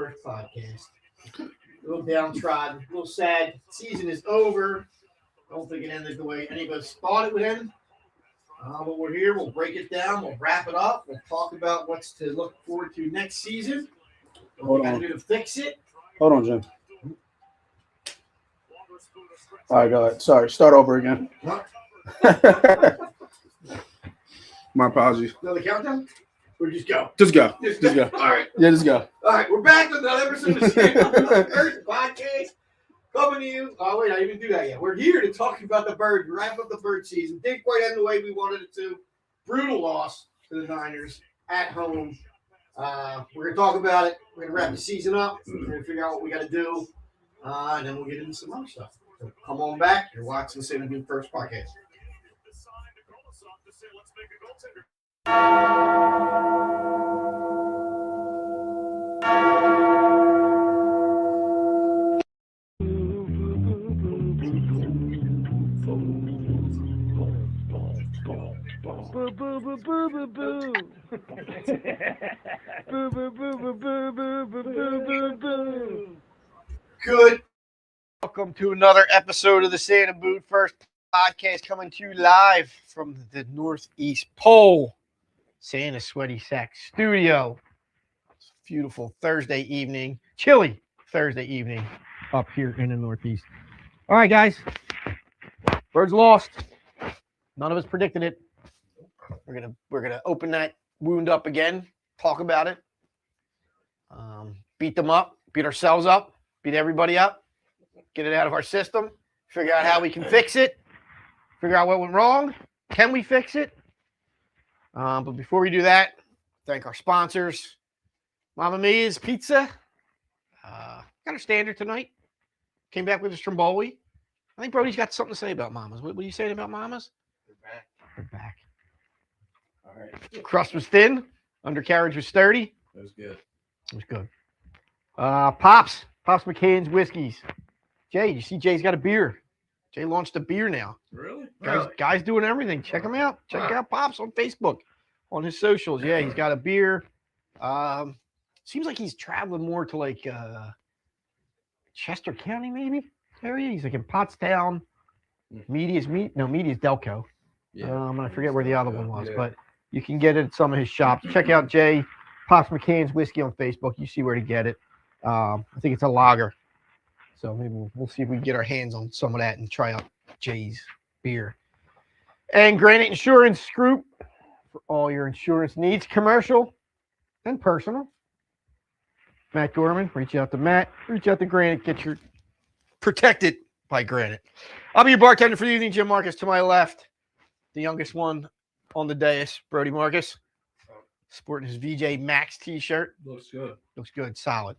first podcast. A little downtrodden, a little sad. Season is over. I don't think it ended the way any of us thought it would end. But we're here. We'll break it down. We'll wrap it up. We'll talk about what's to look forward to next season. What we got to do to fix it. Hold on, Jim. All right, go ahead. Sorry, start over again. My apologies. Another countdown? Or just go? Just go. Just go. All right. Yeah, just go. All right, we're back with another episode of the Birds Podcast. Coming to you. Oh, wait, I didn't do that yet. We're here to talk about the Birds. Wrap up the Bird season. Didn't quite end the way we wanted it to. Brutal loss to the Niners at home. We're going to talk about it. We're going to wrap the season up. We're going to figure out what we got to do. And then we'll get into some other stuff. So come on back. You're watching the St. Boone First Podcast. Boo boo boo boo boo boo. Boo boo boo boo boo boo boo boo boo. Good. Welcome to another episode of the Santa Boot First Podcast, coming to you live from the Northeast Pole, Santa Sweaty Sack Studio. It's a beautiful Thursday evening, chilly Thursday evening up here in the Northeast. All right, guys. Birds lost. None of us predicted it. We're gonna open that wound up again, talk about it, beat them up, beat ourselves up, beat everybody up, get it out of our system, figure out how we can fix it, figure out what went wrong, can we fix it? But before we do that, thank our sponsors, Mamma Mia's Pizza. Got a standard tonight. Came back with a Stromboli. I think Brody's got something to say about Mama's. What are you saying about Mama's? They're back. All right. Crust was thin. Undercarriage was sturdy. That was good. It was good. Pops McCann's Whiskeys. Jay, you see Jay's got a beer. Jay launched a beer now. Really? Guys doing everything. Check him out. Check out Pops on Facebook, on his socials. Yeah, he's got a beer. Seems like he's traveling more to like Chester County, maybe area. He's like in Pottstown. Media's Delco. Yeah. I forget where the other one was, but you can get it at some of his shops. Check out Jay Pops McCann's Whiskey on Facebook. You see where to get it. I think it's a lager. So maybe we'll see if we can get our hands on some of that and try out Jay's beer. And Granite Insurance Group for all your insurance needs, commercial and personal. Matt Gorman, reach out to Matt. Reach out to Granite. Get your protected by Granite. I'll be your bartender for the evening, Jim Marcus. To my left, the youngest one on the dais, Brody Marcus, sporting his VJ Max t-shirt. Looks good. Looks good. Solid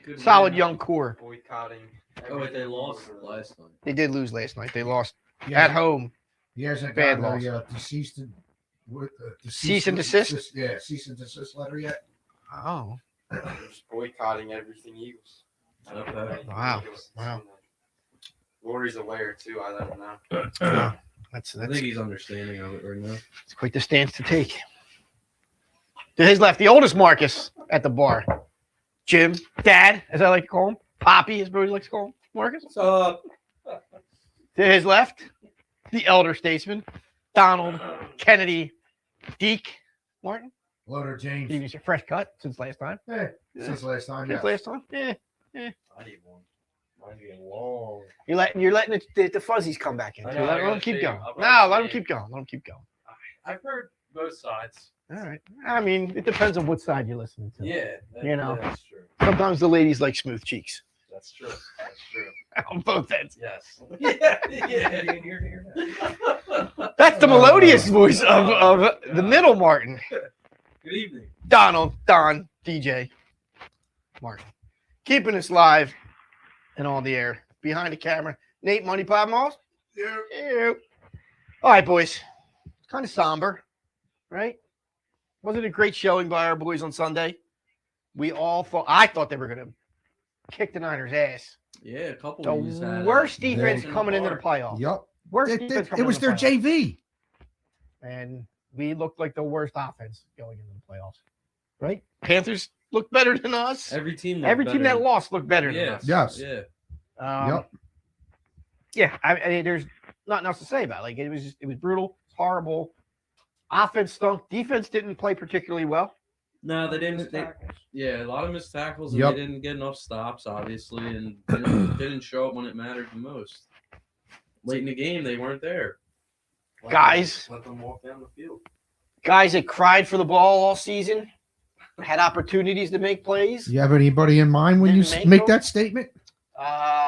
Good young core. Boycotting. Oh, wait, they lost last night. They did lose last night. They lost at home. He hasn't Bad gotten loss. the cease and desist? Yeah, cease and desist letter yet. Oh, Just boycotting everything Eagles. Okay. Wow. Eagles. Wow. Lori's aware too. I let him know. that's I think he's understanding of it right now. it's quite the stance to take. To his left, the oldest Marcus at the bar. Jim, Dad, as I like to call him. Poppy, as Brody likes to call him. Marcus. What's up? To his left, the elder statesman, Donald Kennedy Deke Martin. Loader James. He was a fresh cut since last time. Yeah, since last time. Since Yeah. last time? Yeah. I need one. Mine's getting long. You're letting the fuzzies come back in. I know, Let I them gotta keep shave. going. I'll No, probably let them shave. keep going. Let them keep going. I've heard both sides. All right. I mean, it depends on what side you're listening to. Yeah. You know. That's true. Sometimes the ladies like smooth cheeks That's true. That's true. on both ends. Yes. Yeah. That's the melodious voice of the middle Martin. Good evening. Don, DJ Martin. Keeping us live and on the air. Behind the camera, Nate Money Pop Moss. Yeah. All right, boys. Kind of somber, right? Wasn't it a great showing by our boys on Sunday? I thought they were going to kick the Niners' ass. Yeah, a couple The of these had worst defense in the coming into the bar. playoffs. Yup. Worst defense It coming was into their the playoffs. JV. And we looked like the worst offense going into the playoffs. Right? Panthers looked better than us. Every team. Every team that lost looked better than us. Yes. Yeah. Yep. Yeah, I mean, there's nothing else to say about it. Like, it was brutal, horrible. Offense stunk. Defense didn't play particularly well. No, they didn't. Yeah, a lot of missed tackles, and Yep. they didn't get enough stops, obviously, and didn't show up when it mattered the most. Late in the game, they weren't there. Guys. Let them walk down the field. Guys that cried for the ball all season had opportunities to make plays. You have anybody in mind when you Didn't make make that statement?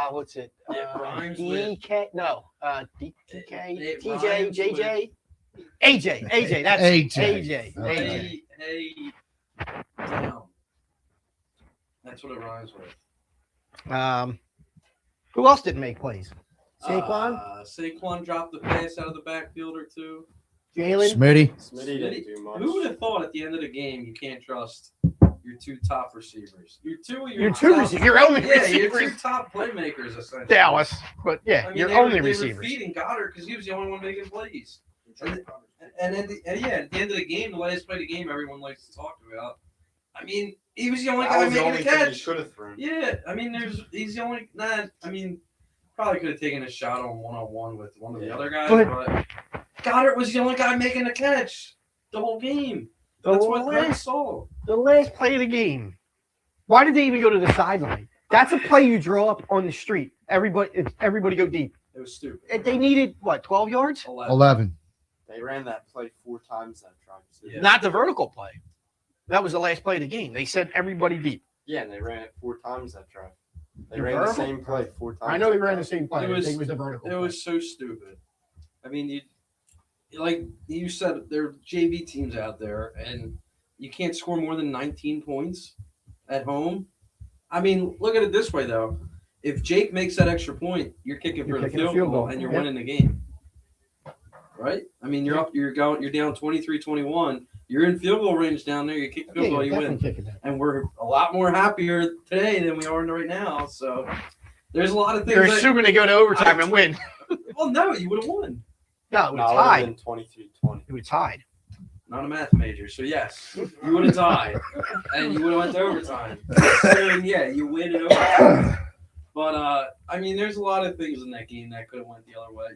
What's it? It rhymes with- DK? No. DK, It TJ, rhymes JJ, AJ. That's AJ. AJ. Hey, down. That's what it rhymes with. Who else didn't make plays? Saquon, Saquon dropped the pass out of the backfield or two. Jalen. Smitty. Smitty didn't do much. Who would have thought at the end of the game you can't trust your two top receivers? Your Your only Yeah, your receivers. two top playmakers, essentially. Dallas, but yeah, I mean, your they only were receivers. feeding Goddard because he was the only one making plays. And at the end of the game, the last play of the game, everyone likes to talk about. I mean, he was the only guy making a catch. Could have thrown. Yeah, I mean, he's the only. Probably could have taken a shot on one-on-one with one of the other guys, but Goddard was the only guy making a catch the whole game. That's what I saw. The last play of the game. Why did they even go to the sideline? That's a play you draw up on the street. Everybody go deep. It was stupid. They needed what, 12 yards? 11. They ran that play 4 times that drive. Yeah. Not the vertical play. That was the last play of the game. They said everybody deep. Yeah, and they ran it 4 times that drive. They The ran the vertical? same play 4 times. I know they that ran the drive. same play. It was- I think it was the vertical. It was so stupid. I mean, like you said, there are JV teams out there, and you can't score more than 19 points at home. I mean, look at it this way, though. If Jake makes that extra point, you're kicking for the field goal, and you're winning the game. Right? I mean, you're down 23-21. You're in field goal range down there. You kick field goal, you win. And we're a lot more happier today than we are right now. So there's a lot of things. You're assuming they go to overtime and win. Well, no, you would have won. No, it No, was it would have tied. been 23-20. It was tied. Not a math major, so yes, you would have tied, and you would have went to overtime. So yeah, you win in overtime. But I mean, there's a lot of things in that game that could have went the other way,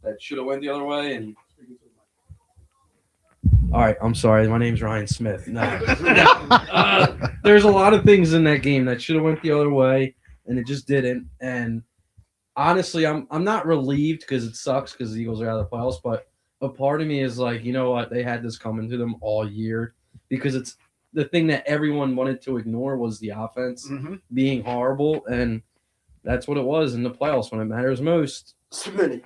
that should have went the other way. And all right, I'm sorry, my name's Ryan Smith. No, there's a lot of things in that game that should have went the other way, and it just didn't. And honestly, I'm not relieved because it sucks because the Eagles are out of the playoffs, but a part of me is like, you know what? They had this coming to them all year because it's the thing that everyone wanted to ignore was the offense being horrible, and that's what it was in the playoffs when it matters most. Smitty.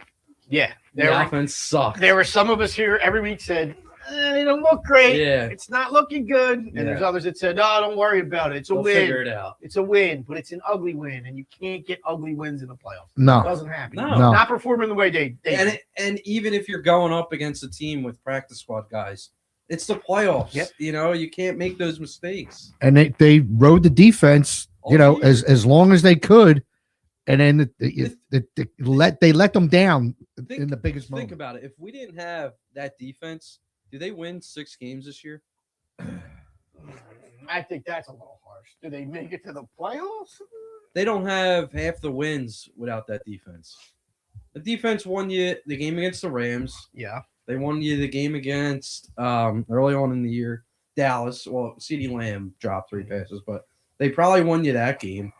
Yeah. The offense sucked. There were some of us here every week said, they don't look great. Yeah. It's not looking good. And there's others that said, no, don't worry about it. It's a We'll win. figure it out. It's a win, but it's an ugly win, and you can't get ugly wins in the playoffs. It No. doesn't happen. No. No. Not performing the way they And even if you're going up against a team with practice squad guys, it's the playoffs. Yep. You know, you can't make those mistakes. And they rode the defense, All know, year. as long as they could. And then they let them down in the biggest Think moment. about it. If we didn't have that defense, do they win 6 games this year? I think that's a little harsh. Do they make it to the playoffs? They don't have half the wins without that defense. The defense won you the game against the Rams. Yeah. They won you the game against early on in the year Dallas. Well, CeeDee Lamb dropped 3 passes, but they probably won you that game.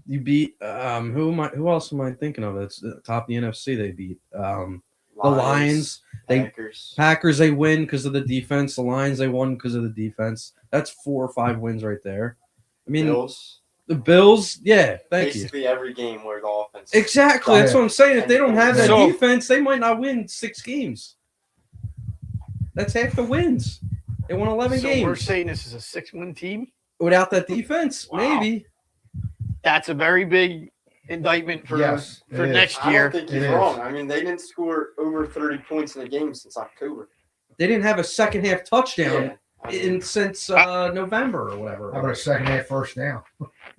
You beat who else am I thinking of? It's the top of the NFC. They beat the Lions. Packers they win because of the defense. The Lions they won because of the defense. That's 4 or 5 wins right there. I mean, Bills. the Bills. Yeah, thank you. Basically every game where the offense. Exactly. That's what I'm saying. If they don't have that So- defense, they might not win 6 games. That's half the wins. They won 11 So we're games saying this is a 6-win team? without that defense. Wow. Maybe. That's a very big indictment for Yes, it is. next I year. don't think he's It is. wrong. I mean, they didn't score over 30 points in a game since October. They didn't have a second half touchdown I mean, since November or whatever. How about a second half first down?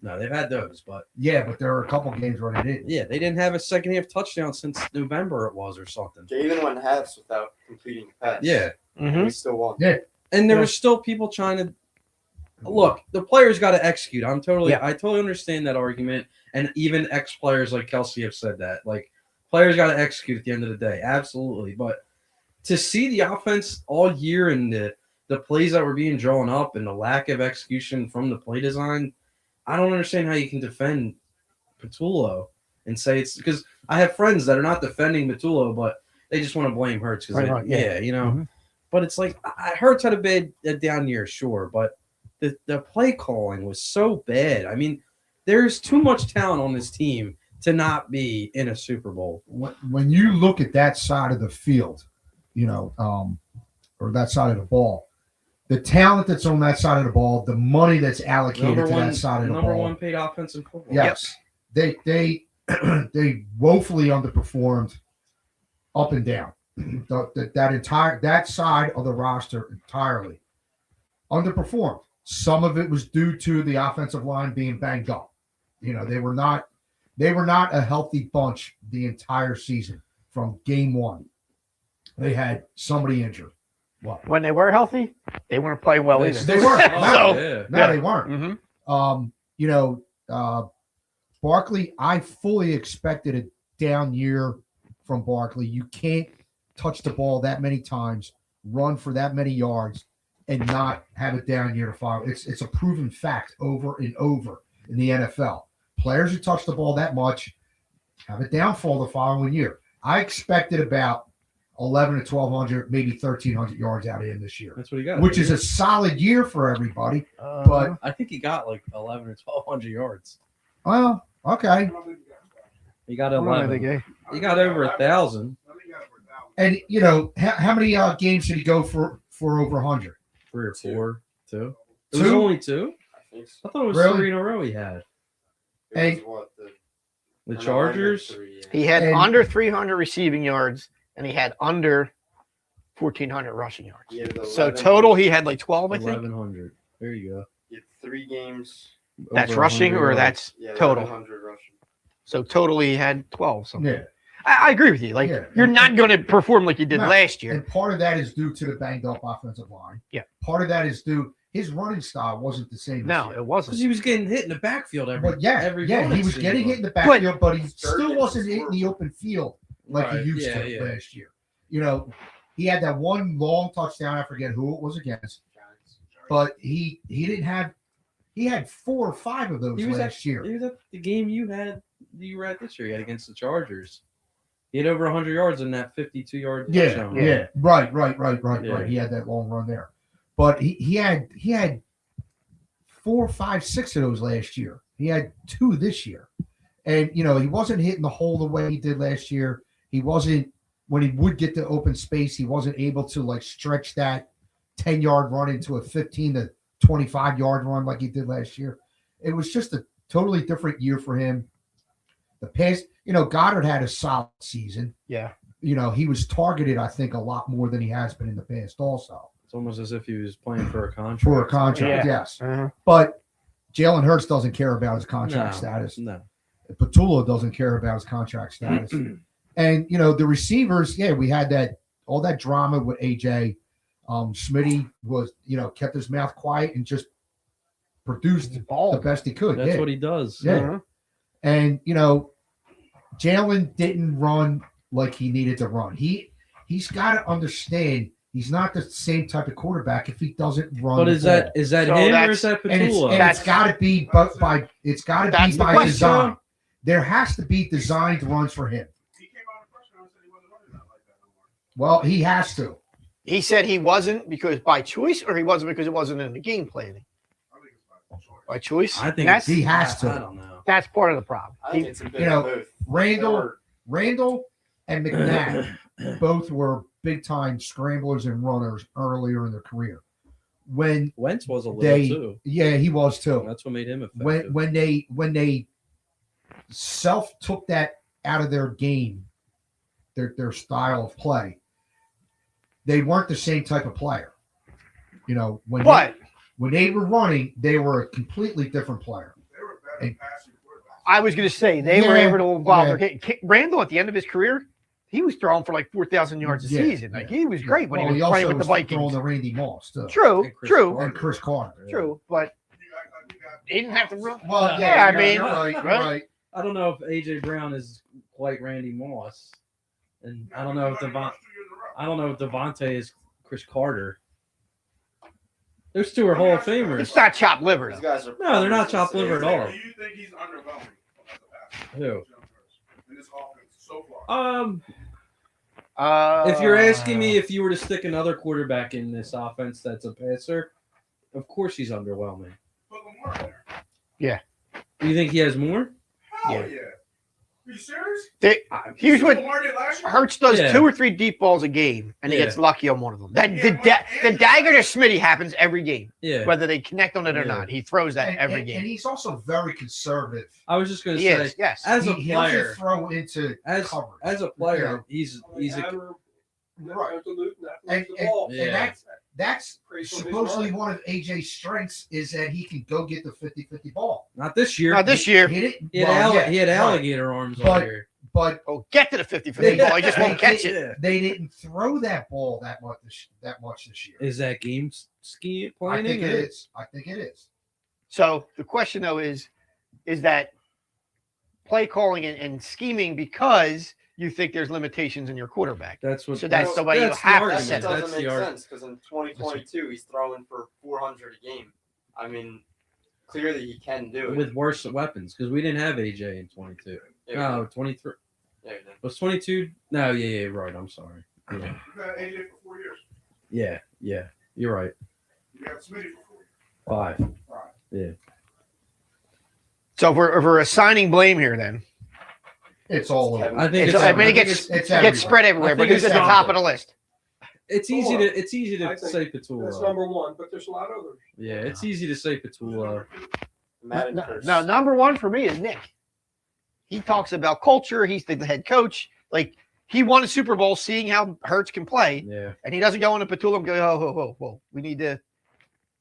No, they've had those, but Yeah, but there were a couple games where they didn't. yeah, they didn't have a second half touchdown since November it was or something. they even went halves without completing the pass. Yeah. We still won. And there Yeah. were still people trying to Look, the players got to execute. I Yeah. totally understand that argument, and even ex-players like Kelsey have said that. Like, players got to execute at the end of the day, absolutely. But to see the offense all year and the plays that were being drawn up and the lack of execution from the play design, I don't understand how you can defend Patullo and say it's because I have friends that are not defending Patullo, but they just want to blame Hurts because Right, yeah. you know. Mhm. But it's like Hurts had a down year, sure, but the play calling was so bad. I mean, there's too much talent on this team to not be in a Super Bowl. When you look at that side of the field, or that side of the ball, the talent that's on that side of the ball, the money that's allocated to that side of the number ball. one paid offense in football. Yes, they they woefully underperformed up and down. That side of the roster entirely underperformed. Some of it was due to the offensive line being banged up. They were not a healthy bunch the entire season from game one. They had somebody injured. What? When they were healthy, they weren't playing well either. They weren't. Oh, No, yeah. they weren't. Mhm. Barkley, I fully expected a down year from Barkley. You can't touch the ball that many times, run for that many yards, and not have a down year to follow. It's a proven fact over and over in the NFL. Players who touch the ball that much have a downfall the following year. I expected about 1,100 to 1,200, maybe 1,300 yards out of him this year, That's what he got. which is a solid year for everybody. But I think he got like 11 or 1,200 yards. well, okay. He got I don't know, 11. they- He got over 1,000. And how many games did he go for over 100? 3 or 4, 2. It Two? was only 2. I think so. I thought it was Really? 3 in a row he had. It Hey. was what, The Chargers. 3, yeah. He had And- under 300 receiving yards, and he had under 1,400 rushing yards. He had So 11 total, he had like 12, I think. 1,100. There you go. He had 3 games. That's Over rushing, 100 or yards. that's Yeah, total. 1,100 rushing. So totally, he had 12. Something. Yeah. I agree with you. Like, Yeah. you're not going to perform like you did No. last year. And part of that is due to the banged up offensive line. Yeah. Part of that is due his running style wasn't the same. No, this it year. wasn't. Because he was getting hit in the backfield every But yeah, every yeah, run, he it was seemed getting like. hit in the backfield, but he still Third wasn't and in the open field like Right, he used yeah, to yeah. last year. He had that one long touchdown. I forget who it was against, but he didn't have. He had 4 or 5 of those He was last year. He was at the game you were at this year. He had against the Chargers. He had over 100 yards in that 52-yard Yeah, touchdown. yeah, right. Yeah. He had that long run there, but he had 4, 5, 6 of those last year. He had 2 this year, and he wasn't hitting the hole the way he did last year. He wasn't when he would get to open space. He wasn't able to like stretch that 10-yard run into a 15 to 25-yard run like he did last year. It was just a totally different year for him. The past, Goddard had a solid season. Yeah. He was targeted, I think, a lot more than he has been in the past also. It's almost as if he was playing for a contract. For a contract, Yeah. yes. Uh-huh. But Jalen Hurts doesn't care about his contract No, status. No. Patullo doesn't care about his contract status. And, the receivers, yeah, we had all that drama with AJ. Smitty was, kept his mouth quiet and just produced the Ball. best he could. That's yeah. what he does. Yeah. Uh-huh. And Jalen didn't run like he needed to run. He's got to understand he's not the same type of quarterback if he doesn't run. But the is that ball. is that So him or that's- is that and Patullo? it's got to be by That's the by question. design. There has to be designed runs for him. Well, he has to. He said he wasn't because by choice, or he wasn't because it wasn't in the game planning. By choice. I think that's he has to. I don't know. that's part of the problem. I think it's a bit You know, of both. Randall and McNabb both were big time scramblers and runners earlier in their career. When Wentz was a little they, too. yeah, he was too. That's what made him effective. When they self took that out of their game, their style of play, they weren't the same type of player. When But when they were running, they were a completely different player. I was going to say they were Yeah, able to involve yeah. their game. Randall at the end of his career he was throwing for like 4,000 yards a Yeah, season. Like yeah, he was great when Well, he was playing with the throwing Vikings. to Randy Moss too. True, And Chris true, Carter. And Chris Carter. true. But he didn't have to run. Well, Yeah, I you're- mean, you're right. You're right? right. I don't know if AJ Brown is quite Randy Moss, and I don't know if Devontae is Chris Carter. Those two are Hall of Famers. It's not chopped liver. These Though. guys are No, they're not chopped liver at all. Do you think he's underwhelming as a passer? Who? In this offense so far? If you're asking me if you were to stick another quarterback in this offense that's a passer, of course he's underwhelming. Put Lamar in there. You think he has more? Hell yeah. Are you serious? Here's what Lamar did last year? Hurts does: Yeah. 2 or 3 deep balls a game, and he Yeah. gets lucky on one of them. That Yeah, the dagger to Smitty happens every game, Yeah. whether they connect on it or Yeah. not. He throws that And, every and game. he's also very conservative. I was just going to He say, is, yes. as a He player, doesn't throw into as coverage. as a player, he's a Right. And Yeah. That's supposedly one of AJ's strengths is that he can go get the 50-50 ball. not this year. Now this year, Hit it. He had, Well, yeah, he had right. alligator arms all But- year. But oh, get to the 50-50 ball. He just won't catch it. Yeah. they didn't throw that ball that much this year. Is that game scheme I planning? think it or- is. I think it is. So the question though is that play calling and scheming because you think there's limitations in your quarterback? That's what. So that's the way you that's the have to argument. set That it. That's doesn't the make argument. sense because in 2022 he's throwing for 400 a game. I mean, clearly he can do it. With worse weapons because we didn't have AJ in 22. Yeah, No, 23. yeah, he did. Was 22? No, yeah, right. I'm sorry. Yeah, You've had AJ for 4 years. yeah. You're right. You got Smitty for 4 years. 5. Right. So if we're assigning blame here, then It's all over. I think it's, it's, I mean, it I think gets it's it everywhere. gets spread everywhere. I But think who's at it's the top of everywhere. the list? it's easy to I say think Patullo. one, but there's a lot of others. Yeah, it's easy to say Patullo. Madden No, curse. no, number one for me is Nick. He talks about culture. He's the head coach. Like he won a Super Bowl seeing how Hurts can play, Yeah, and he doesn't go into Patullo and go, whoa, we need to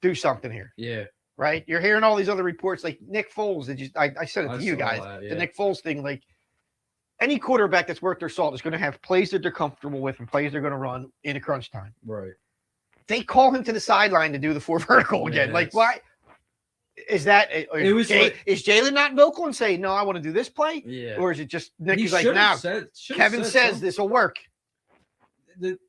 do something here, yeah. right? You're hearing all these other reports, like Nick Foles. I said it I to you saw guys. that, The yeah. Nick Foles thing, like any quarterback that's worth their salt is going to have plays that they're comfortable with and plays they're going to run in a crunch time. Right. They call him to the sideline to do the 4 vertical again. Yeah, Like, it's- why? Is that It was is Jalen not vocal and say, no, I want to do this play? Yeah. Or is it just Nick He is like, should've now should've Kevin said says something. this will work.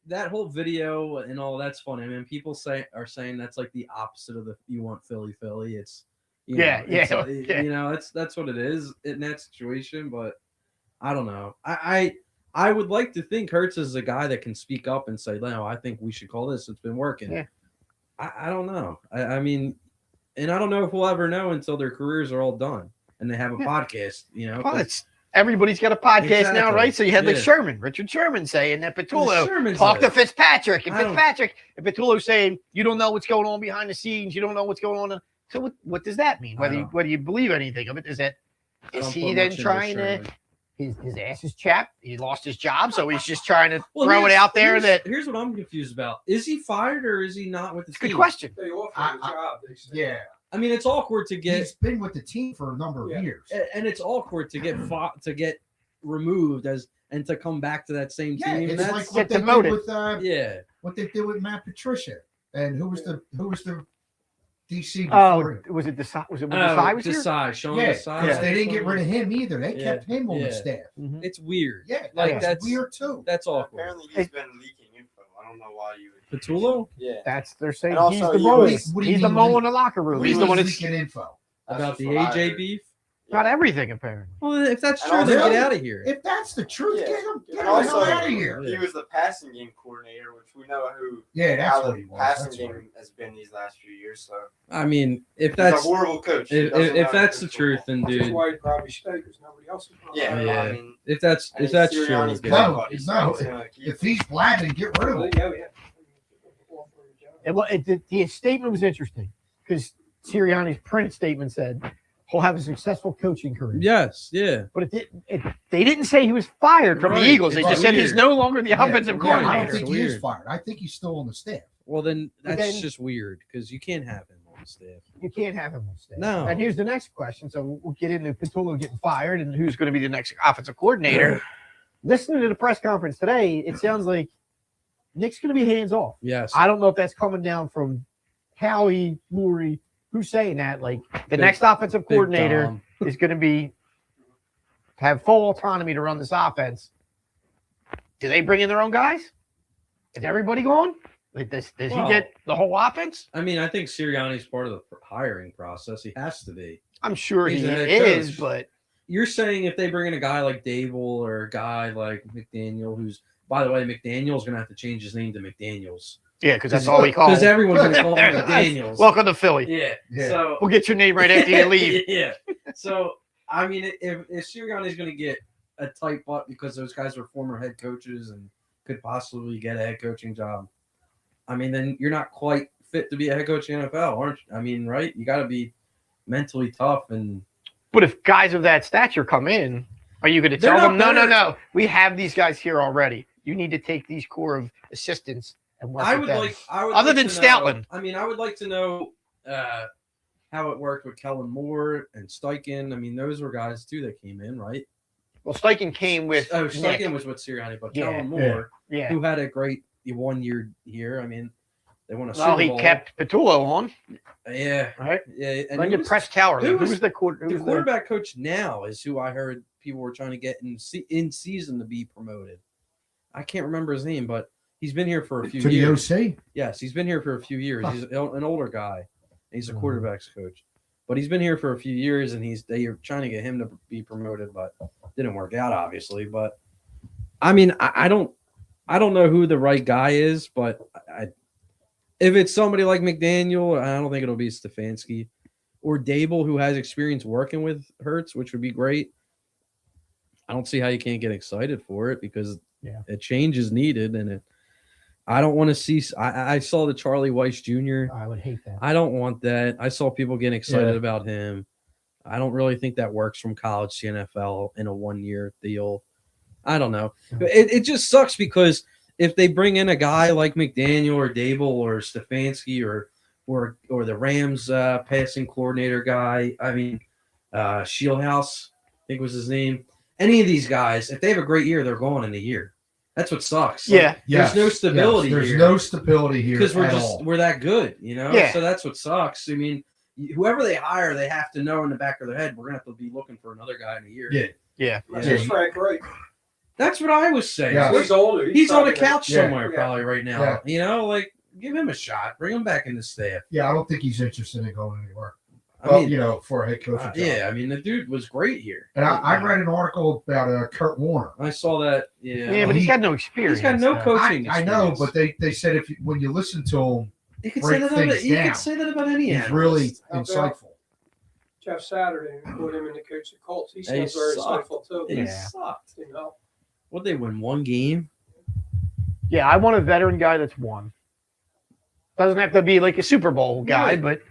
That whole video and all that's funny. I mean, people are saying that's like the opposite of the you want Philly. It's Yeah, it's, yeah. you know, that's what it is in that situation. But I don't know. I would like to think Hurts is a guy that can speak up and say, no, I think we should call this. It's been working. Yeah. I don't know. I mean, and I don't know if we'll ever know until their careers are all done and they have a Yeah. podcast. You know, Well, it's everybody's got a podcast now, Exactly. right? So you had like Yeah. Richard Sherman saying that Patullo Sherman's talk to like- Fitzpatrick, and I don't- Fitzpatrick and Patullo saying you don't know what's going on behind the scenes, you don't know what's going on. So what does that mean? I Whether you believe anything of it, is that I is don't he put then much into trying to Sherman. his ass is chapped? He lost his job, so he's just trying to Well, throw it here's- out there. here's- That Here's what I'm confused about: is he fired or is he not with the it's a good team? question. They offer I- a job. They say. Yeah. I mean, it's awkward to get, He's been with the team for a number of Yeah. years. and it's awkward to get removed and to come back to that same Yeah, team. it's That's, like get what they did demoted. with yeah, what they did with Matt Patricia, and who was the DC Oh, before him? was it Desai? Was it when Desai was here? Desai, Sean Yeah, Desai. because they didn't get rid of him either. They Yeah, kept him on yeah. the staff. Mhm. It's weird. Yeah, Like, that's that's- weird too. That's awkward. Apparently he's been leaking info. I don't know why you would. Patullo Yeah. That's they're saying And he's also the he mole. was- what do you He's the mean mole leak- in the locker room. What He's do the you one mean that's leaking info. That's about just the what I AJ heard. beef. not everything apparently. Well, if that's And true, then also- get out of here. If that's the truth, Yeah. get him And the also, hell out of here. he was the passing game coordinator, which we know who Yeah, that's how what the he was. passing That's game right. has been these last few years. So I mean, if he's that's a horrible coach. He if, doesn't if, know if how to that's the coach truth, football. then Which is dude, why he probably stayed because nobody else is. Yeah, Yeah. I mean, if that's and if that's true, Sirianni's get No, out. buddy, so no, he's gonna keep If he's blabbing, get rid of him. Yeah, yeah. The statement was interesting because Sirianni's printed statement said he'll have a successful coaching career. Yes, yeah. But they didn't say he was fired from Right. the Eagles. They It's just said he's weird. no longer the Yeah, offensive yeah, I don't coordinator. think he is Weird. fired. I think he's still on the staff. Well, then But that's then- just weird because you can't have him on the staff. You can't have him on staff. No. And here's the next question. So we'll get into Patullo getting fired and who's going to be the next offensive coordinator. listening to the press conference today, it sounds like Nick's going to be hands off. Yes. I don't know if that's coming down from Howie, Lurie, who's saying that. Like the Big- next offensive Big coordinator Dom. is going to have full autonomy to run this offense. Do they bring in their own guys? Is everybody going? Like does he Well, get the whole offense? I mean, I think Sirianni's part of the hiring process. He has to be. I'm sure He's he the head is, coach. but You're saying if they bring in a guy like Dable or a guy like McDaniel, who's, by the way, McDaniel's going to have to change his name to McDaniels. yeah, because that's all we call Because him. everyone's going to call him McDaniels. Welcome to Philly. Yeah. Yeah. So We'll get your name right after you leave. Yeah. So I mean, if Sirianni's going to get a tight butt because those guys are former head coaches and could possibly get a head coaching job, I mean, then you're not quite fit to be a head coach in the NFL, aren't you? I mean, right? You got to be mentally tough and. But if guys of that stature come in, are you going to They're tell them, not no, better. we have these guys here already. You need to take these core of assistants and work I with would them. like. I would Other like than to know- Stoutland. I mean, I would like to know how it worked with Kellen Moore and Steichen. I mean, those were guys too that came in, right? Well, Steichen came with Oh, Nick. Steichen was with Sirianni, but Yeah. Kellen Moore, Yeah. who had a great 1 year here. I mean, they won a Well, Super he Bowl. kept Petullo on, Yeah, right? yeah. And Like who the was- press tower. who Who was was the quarter? the quarterback coach now is who I heard people were trying to get in season to be promoted. I can't remember his name, but he's been here for a few To the years. OC. Yes, he's been here for a few years. He's an older guy. And he's a Mhm. quarterbacks coach, but he's been here for a few years, and they are trying to get him to be promoted, but didn't work out, obviously. But I mean, I don't know who the right guy is, but if it's somebody like McDaniel, I don't think it'll be Stefanski or Dable, who has experience working with Hurts, which would be great. I don't see how you can't get excited for it because a change is needed, and I don't want to see. I saw the Charlie Weiss Jr. I would hate that. I don't want that. I saw people getting excited Yeah. about him. I don't really think that works from college to NFL in a 1 year deal. I don't know. It just sucks because if they bring in a guy like McDaniel or Dable or Stefanski or the Rams passing coordinator guy, I mean Shieldhouse, I think was his name. Any of these guys, if they have a great year, they're gone in a year. That's what sucks. Yeah. There's no stability There's here. no stability here Because at all. we're that good, you know. Yeah. So that's what sucks. I mean, whoever they hire, they have to know in the back of their head we're gonna have to be looking for another guy in a year. Yeah. Yeah. That's Yeah. just Frank Wright. That's what I was saying. Yeah. He's older. He's on a probably- couch Yeah. somewhere Yeah. probably right now. Yeah. You know, like give him a shot. Bring him back in the staff. Yeah, I don't think he's interested in going anywhere. I mean, For a head coaching job. yeah. I mean, the dude was great here. And I read an article about Kurt Warner. I saw that. Yeah. Yeah, but he's got no experience. He's got no though. coaching. I know, experience. but they said when you listen to him, you could break say that. things You down. could say that about any. he's analyst. really How about- insightful. Jeff Saturday put him in the coach of Colts. He They sounds very suck. insightful too. He Yeah. sucked. You know, What they win 1 game? Yeah, I want a veteran guy that's won. Doesn't have to be like a Super Bowl guy, Right. but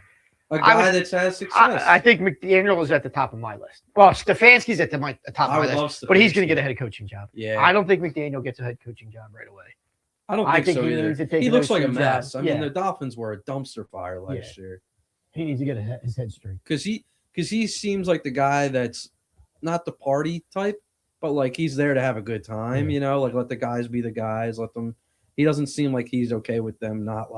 A I guy would- that's had success. I think McDaniel is at the top of my list. Well, Stefanski's at the top I of would my love list, but he's going Stefanski. to get a head coaching job. Yeah. I don't think McDaniel gets a head coaching job right away. I don't I think, think so he either. needs to take He an looks like a OC job. mess. I mean, Yeah. the Dolphins were a dumpster fire last year He needs to get his head straight. because he seems like the guy that's not the party type, but like he's there to have a good time. Yeah. You know, like let the guys be the guys. Let them. He doesn't seem like he's okay with them not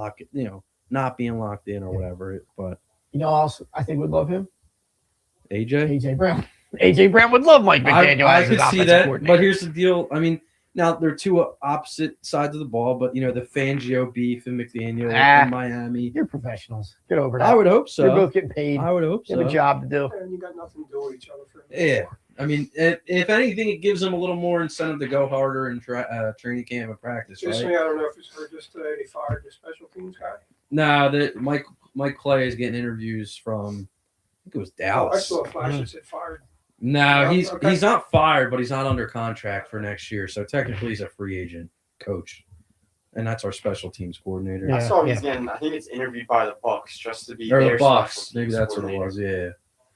not being locked in or whatever. But You know, also I think would love him. AJ, AJ Brown. AJ Brown would love Mike McDaniel. I as his could see offensive that. coordinator. But here's the deal. I mean, now they're two opposite sides of the ball, but you know the Fangio beef and McDaniel Ah. in Miami. You're professionals. Get over that. I would hope so. You're both getting paid. I would hope You so. have a job to do. and you got nothing to do with each other for Yeah. I mean, if anything, it gives them a little more incentive to go harder in training camp and practice, Just right? me, I don't know if it's heard this today. They fired the special teams guy. No, that Mike Clay is getting interviews from, I think it was Oh, I Dallas. saw a flash that said fired. No, Oh, he's okay. not fired, but he's not under contract for next year. So technically, he's a free agent coach, and that's our special teams coordinator. Yeah. I saw he's getting. I think it's interviewed by the Bucks just to be Or their the Bucks. special Maybe teams that's what it coordinator. was. Yeah.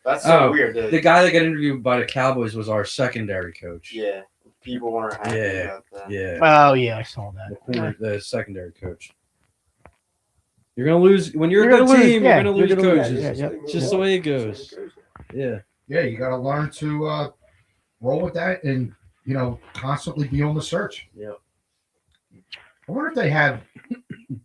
That's so Oh, weird. The guy that got interviewed by the Cowboys was our secondary coach. Yeah, people weren't happy Yeah. about that. Yeah. Oh yeah, I saw The that. the secondary coach. You're gonna lose when you're, You're a good gonna lose, team. yeah, You're gonna lose you're gonna lose, coaches. yeah, yeah. It's just the way it goes. Yeah. Yeah, you got to learn to roll with that and constantly be on the search. Yep. I wonder if they have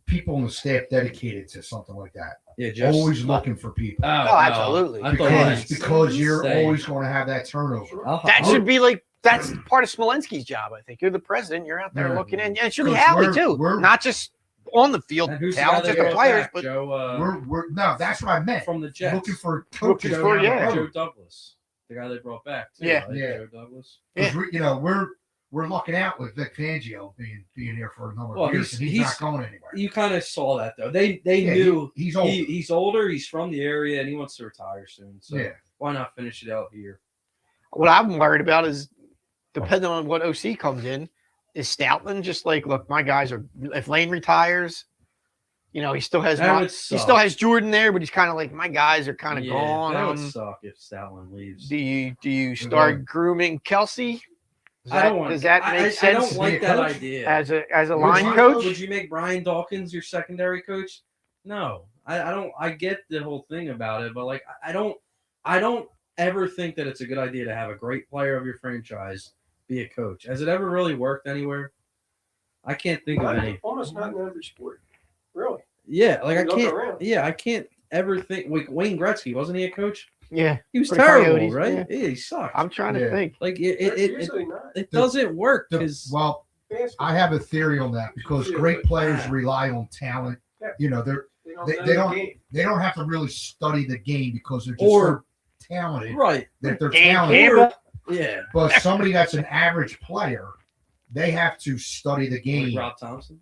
people on the staff dedicated to something like that. Yeah, just Always looking for people. absolutely. I thought you Because you're say- always going to have that turnover. That should be like that's part of Smolensky's job. I think you're the president. You're out there Yeah. looking in. And it should be Because Howie too, we're- not just on the field, And who's talent, the just guy the that players, back? but Joe No, that's what I meant. from the Jets. Looking for coaches. Looking for, down the yeah. road. Joe Douglas, the guy they brought back. Too, Yeah. right? Yeah. Joe Douglas. 'Cause we're lucking out with Vic Fangio being here for a number Well, of years, and he's not going anywhere. You kind of saw that though. They Yeah, knew he's old. he's older. He's from the area, and he wants to retire soon. So Yeah. why not finish it out here? what I'm worried about is depending on what OC comes in, is Stoutland just like, look, my guys are. If Lane retires, he still has That would he still suck. has Jordan there, but he's kind of like my guys are kind of gone. That would suck if Stoutland leaves. Do you start grooming Kelsey? Does that make I sense don't like that idea. as a Would line you- coach? Would you make Brian Dawkins your secondary coach? No, I don't. I get the whole thing about it, but like I don't ever think that it's a good idea to have a great player of your franchise be a coach. Has it ever really worked anywhere? I can't think of any. Almost not in every sport. Really. Yeah, like I Look can't. around. Yeah, I can't ever think. Like Wayne Gretzky, wasn't he a coach? Yeah, He was For the terrible, Coyotes, right? yeah. Yeah, he sucked. I'm trying to Yeah. think. Like They're it usually not. doesn't work because Well, Basketball. I have a theory on that because Yeah, great but- players rely on talent. Yeah. They They don't they know don't- the game. don't have to really study the game because they're just Or- so talented right. that they're Dan talented. Campbell. Yeah, But somebody that's an average player, they have to study the like game Rob Thompson.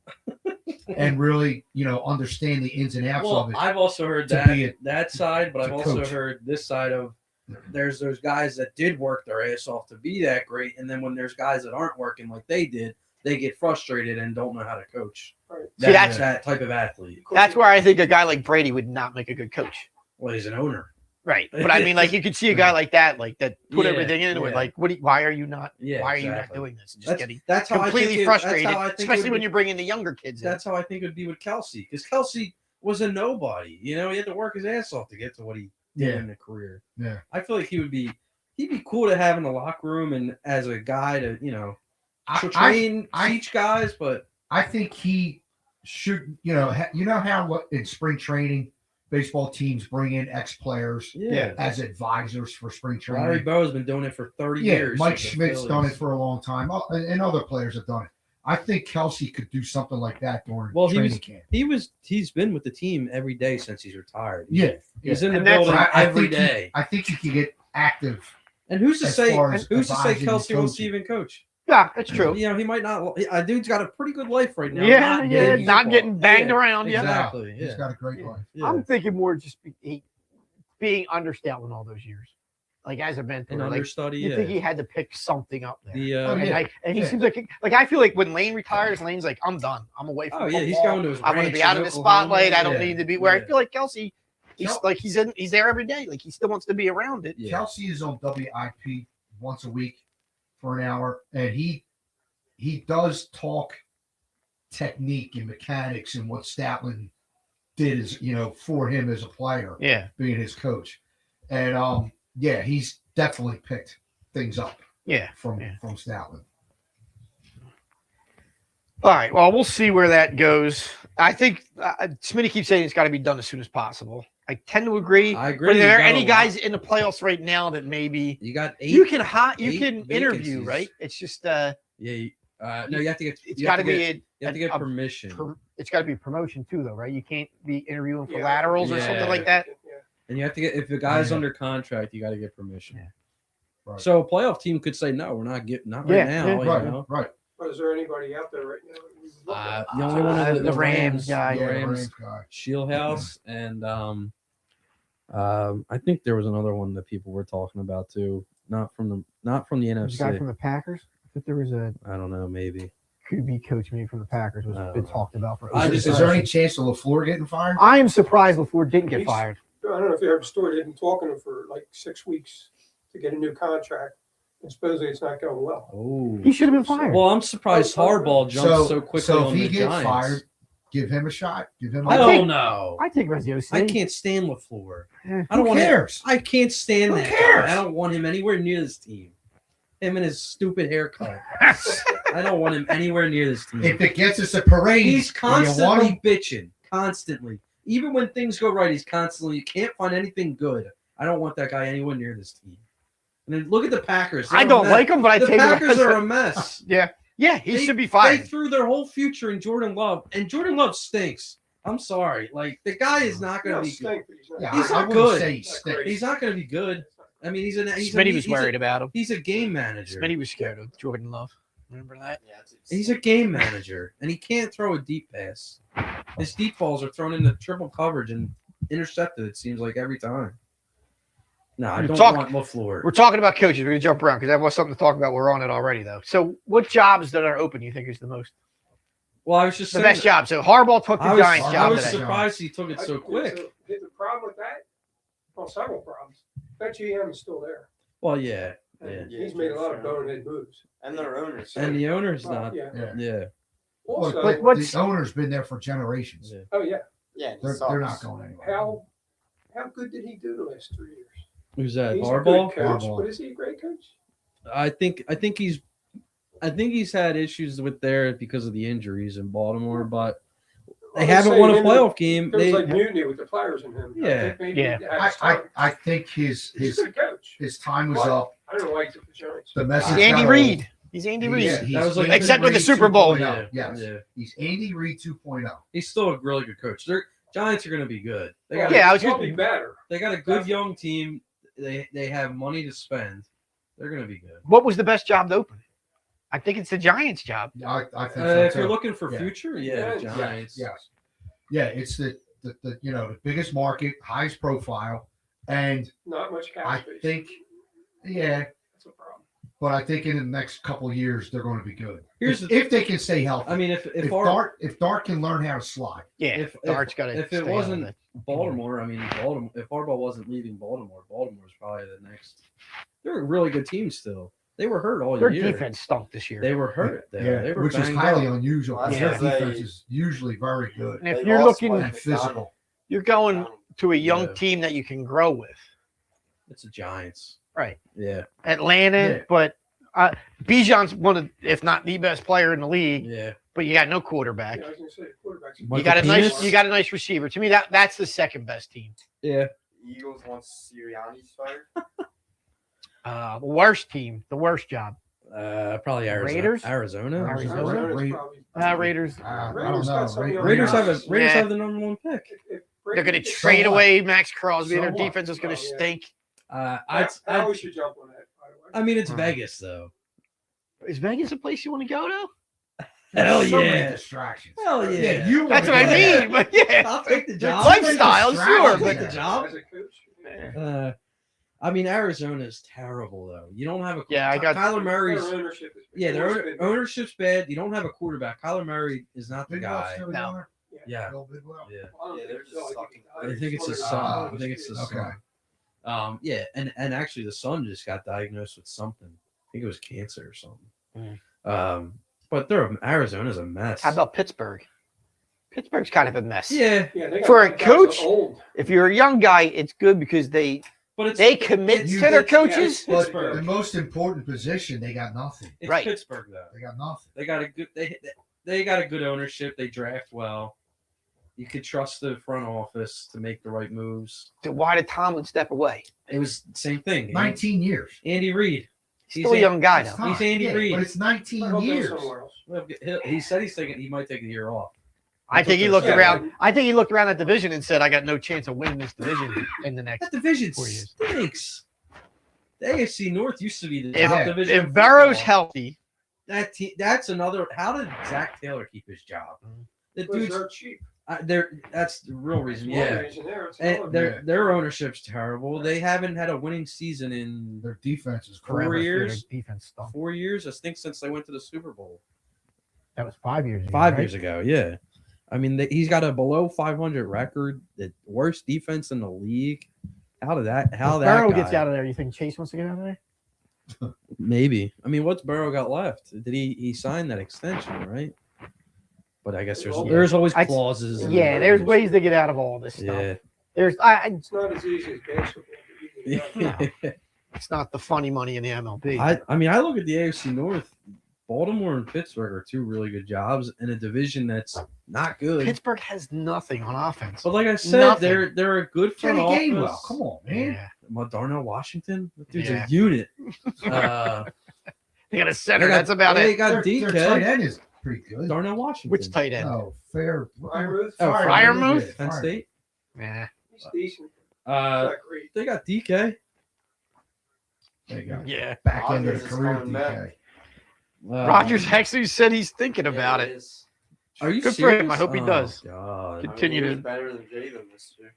and really, understand the ins and outs Well, of it. I've also heard to be that side, but to I've also coach. heard this side of there's those guys that did work their ass off to be that great, and then when there's guys that aren't working like they did, they get frustrated and don't know how to coach. Right. See, that's- that type of athlete. That's where I think a guy like Brady would not make a good coach. Well, he's an owner. Right. But I mean, like you could see a guy like that, like that put Yeah, everything into it. yeah. Like, why are you not? Yeah, why are you not exactly. doing this? And just That's, getting that's how I completely think frustrated, That's how I think especially when you're bringing the younger kids in. That's how I think it would be with Kelsey, because Kelsey was a nobody. He had to work his ass off to get to what he did Yeah. in the career. Yeah. I feel like he'd be cool to have in the locker room and as a guy to teach guys, but I think he should, how in spring training, baseball teams bring in ex-players yeah. as advisors for spring training. Larry Bowe's been doing it for 30 Yeah, years. Mike with the Schmidt's done it Phillies. for a long time, and other players have done it. I think Kelsey could do something like that during Well, training camp. He's been with the team every day since he's retired. Yeah, He's in the And that's- building I every think day. I think he could get active. And who's to as say far as advising Kelsey and wants to coaching. even coach? Yeah, that's true. He might not. Dude's got a pretty good life right now. Yeah, not yeah, getting not football. getting banged Yeah, around. Yeah, Exactly. He's Yeah. got a great life. Yeah. I'm thinking more just being understaffed in all those years, like as a mentor. An Like, understudy. you yeah. think he had to pick something up there? The Oh, And, yeah. and he Yeah. seems like I feel like when Lane retires, Lane's like, I'm done. I'm away from Oh yeah, he's football. going to his. I want to ranch be out in of the Oklahoma. spotlight. I don't Yeah. need to be where I Yeah. feel like Kelsey. He's Kel- like he's there every day. Like he still wants to be around it. Yeah. Kelsey is on WIP once a week for an hour, and he does talk technique and mechanics and what Stoutland did is for him as a player, Yeah, being his coach, and he's definitely picked things up yeah. from Yeah. Stoutland. All right. Well, we'll see where that goes. I think Smitty keeps saying it's got to be done as soon as possible. I tend to agree. I agree. But are You there got any a guys lot- in the playoffs right now that maybe You got eight. you can eight interview, vacancies. right? It's just Yeah. No, you have to get. it's you got have to to be get. You have to get permission, it's got to be promotion too, though, right? You can't be interviewing for Yeah. laterals or Yeah. something like that. Yeah. and you have to get. If the guy's Yeah. under contract, you got to get permission. Yeah. Right. So a playoff team could say no, we're not getting not Yeah, right now. yeah. You Right, know? right. But is there anybody out there right now that we would look at? The only one is the Rams guy. the Yeah, Rams, Rams guy. Shieldhouse, and I think there was another one that people were talking about too. Not from the There's a guy NFC. from the Packers. I think there was a I don't know, maybe. QB coach maybe from the Packers was been talked about for. I Is, just- there any chance of LaFleur getting fired? I am surprised LaFleur didn't get He's- fired. I don't know if you heard the story. They've been talking to him for like 6 weeks to get a new contract, and supposedly it's not going well. Oh. He should have been fired. Well, I'm surprised Harbaugh jumped so quickly So on if he the gets Giants. fired, give him a shot. Give him. I a Hell think- no. I take Reziosi. I can't stand LaFleur. Eh, I don't Who want him. cares? I can't stand Who that. cares? guy. I don't want him anywhere near this team. Him and his stupid haircut. I don't want him anywhere near this team. If it gets us a parade, He's do you want him? constantly bitching. Constantly. Even when things go right, he's constantly, you can't find anything good. I don't want that guy anywhere near this team. And then look at the Packers. They're I a don't mess. like him, but I The take Packers him. are a mess. Yeah, he should be They fired. threw their whole future in Jordan Love, and Jordan Love stinks. I'm sorry. Like, the guy is not He going to don't be good. stink, but he's not. Yeah, He's I not wouldn't good. say he Not stinks. great. He's not going to be good. I mean, he's Smitty was worried about him. He's a game manager. Smitty was scared of Jordan Love. Remember that? Yeah, He's a game manager, and he can't throw a deep pass. His deep balls are thrown into triple coverage and intercepted, it seems like, every time. No, I We're don't talking- want LaFleur. We're talking about coaches. We're gonna jump around because I want something to talk about. We're on it already, though. So, what jobs that are open you think is the most Well, I was just the saying best job? So, Harbaugh took the I was, Giants I job was today. surprised he took it so quick. The problem with that, well, several problems. That GM is still there. Well, yeah. And Yeah. he's made a lot of bonehead moves. and their owners. And the owner's Well, not. yeah. Yeah. Yeah. Also, But what's- The owner's been there for generations. Yeah. oh yeah, yeah, it They're sucks. not going anywhere. how good did he do the last 3 years? Who's that? He's a Harbaugh? good coach, Harbaugh. but is he a great coach? I think he's had issues with there because of the injuries in Baltimore, but they I'm haven't saying won a him and- playoff game. There was They like mutiny with the players and him. Yeah. I think maybe Yeah. he had time. I think his He's a good coach. his time was up. I don't know why he took the Giants. The message He's Andy got Reid. He's Andy old. Reid. He's That was like- Andy Except with the Reid Super Bowl. 2.0. yeah, Yes. yeah. He's Andy Reid 2.0. He's still a really good coach. Their Giants are going to be good. They got Yeah, I was He'll gonna- be better. they got a good young team. They have money to spend. They're going to be good. What was the best job to open? I think it's the Giants' job. I think so If too. you're looking for Yeah. future, yeah, Yeah, the Yes, Giants. yes. Yeah, it's the the biggest market, highest profile, and Not much cap I space. think yeah, That's a problem. but I think in the next couple of years they're going to be good. Here's if they can stay healthy. I mean, if if Dart can learn how to slide. Yeah, If- Dart's got to. if it wasn't Baltimore, I mean, Baltimore. If Harbaugh wasn't leaving Baltimore's probably the next. They're a really good team still. They were hurt all their year. defense stunk this year. They were hurt. There. They were which is banged highly up. unusual. Well, Their that's because defense they- is usually very good And if They you're lost looking, Mike and physical. you're going to a young Yeah. team that you can grow with. It's the Giants. Right. Yeah. Atlanta, Yeah. but Bijan's one of, if not the best player in the league. Yeah. But you got no quarterback. Yeah, I was going to say quarterbacks. You Michael got a nice, Penix. you got a nice receiver. To me, that's the second best team. Yeah. Eagles want Sirianni's fired. The worst team, the worst job. Probably Arizona. Raiders? Arizona. Arizona? Arizona's Ra- probably- Raiders. I Raiders don't got know. some young Raiders have guys. Raiders Yeah. have the number one pick. If They're going to Brady- trade what? away Max Crosby. So Their what? defense is going to Oh, yeah. stink. I I should jump on that. By the way. I mean, it's Right. Vegas though. Is Vegas a place you want to go to? Hell So many yeah. distractions. Hell yeah. you That's wanna what I go there. mean. But yeah, I'll take the job. lifestyle, Distractions. sure, I'll but take the job. As a coach, I mean, Arizona is terrible though. You don't have a Yeah, I got- Kyler Murray's. their ownership is Yeah, always their been- ownership's bad. You don't have a quarterback. Kyler Murray is not the Bidwell guy. still No. there? Yeah, Bill Bidwell? yeah. I don't Yeah, think they're just so. sucking I think it's his Ah, son. I think it's his okay. son. Yeah, and actually the son just got diagnosed with something. I think it was cancer or something. But Arizona's a mess. how about Pittsburgh? Pittsburgh's kind of a mess. Yeah, Yeah, they got For a guys that coach, are old. If you're a young guy, it's good because they but it's commit it's- to their it's- coaches. yeah, it's But Pittsburgh. the most important position, they got nothing. It's Right. Pittsburgh though. They got nothing. They got a good they got a good ownership. They draft well. You could trust the front office to make the right moves. So why did Tomlin step away? It was the same thing. 19 years. Andy Reid. He's still a young guy It's now. He's Andy yeah, Reid. But it's 19 I'll go years. somewhere else. Well, he said he might take a year off. I think he That's what looked they're around. saying. I think he looked around that division and said, "I got no chance of winning this division in the next." That division 4 years. stinks. The AFC North used to be the If, top division. if in Burrow's football. healthy, That's another. How did Zach Taylor keep his job? The Because dude's they're cheap. that's the real reason. One Yeah, reason there, it's and all- their ownership's terrible. They haven't had a winning season in Their defense is 4 forever. years. defense stunk. 4 years. I think since they went to the Super Bowl That was 5 years. Ago, 5 right? years ago. Yeah, I mean he's got a below 500 record, the worst defense in the league. How did that? How If that Burrow guy, gets out of there, you think Chase wants to get out of there? Maybe. I mean, what's Burrow got left? Did he signed that extension, right? But I guess there's always I- clauses. and- Yeah, there's ways to get out of all this stuff. Yeah. There's It's not as easy as basketball. but you can get out. No. It's not the funny money in the MLB. I mean, I look at the AFC North. Baltimore and Pittsburgh are two really good jobs in a division that's not good. Pittsburgh has nothing on offense. But like I said, Nothing. they're a good front Kenny office. Gainwell. Come on, man. Yeah. Darnell Washington, that dude's Yeah. a unit. They got a center. That's about They it. got Their tight DK. end is pretty good. Darnell Washington. Which tight end? Oh, fair. Freiermuth? Oh, Freiermuth? Yeah, Penn State. Yeah. He's decent. Uh, Not great. they got DK. There you go. Yeah. Back end of the Rodgers is career, coming back. DK. Rogers actually said he's thinking about it. is. Are you Good for serious? him. I hope he does. God. Good. Continue I mean, he to- was better than Jalen this year.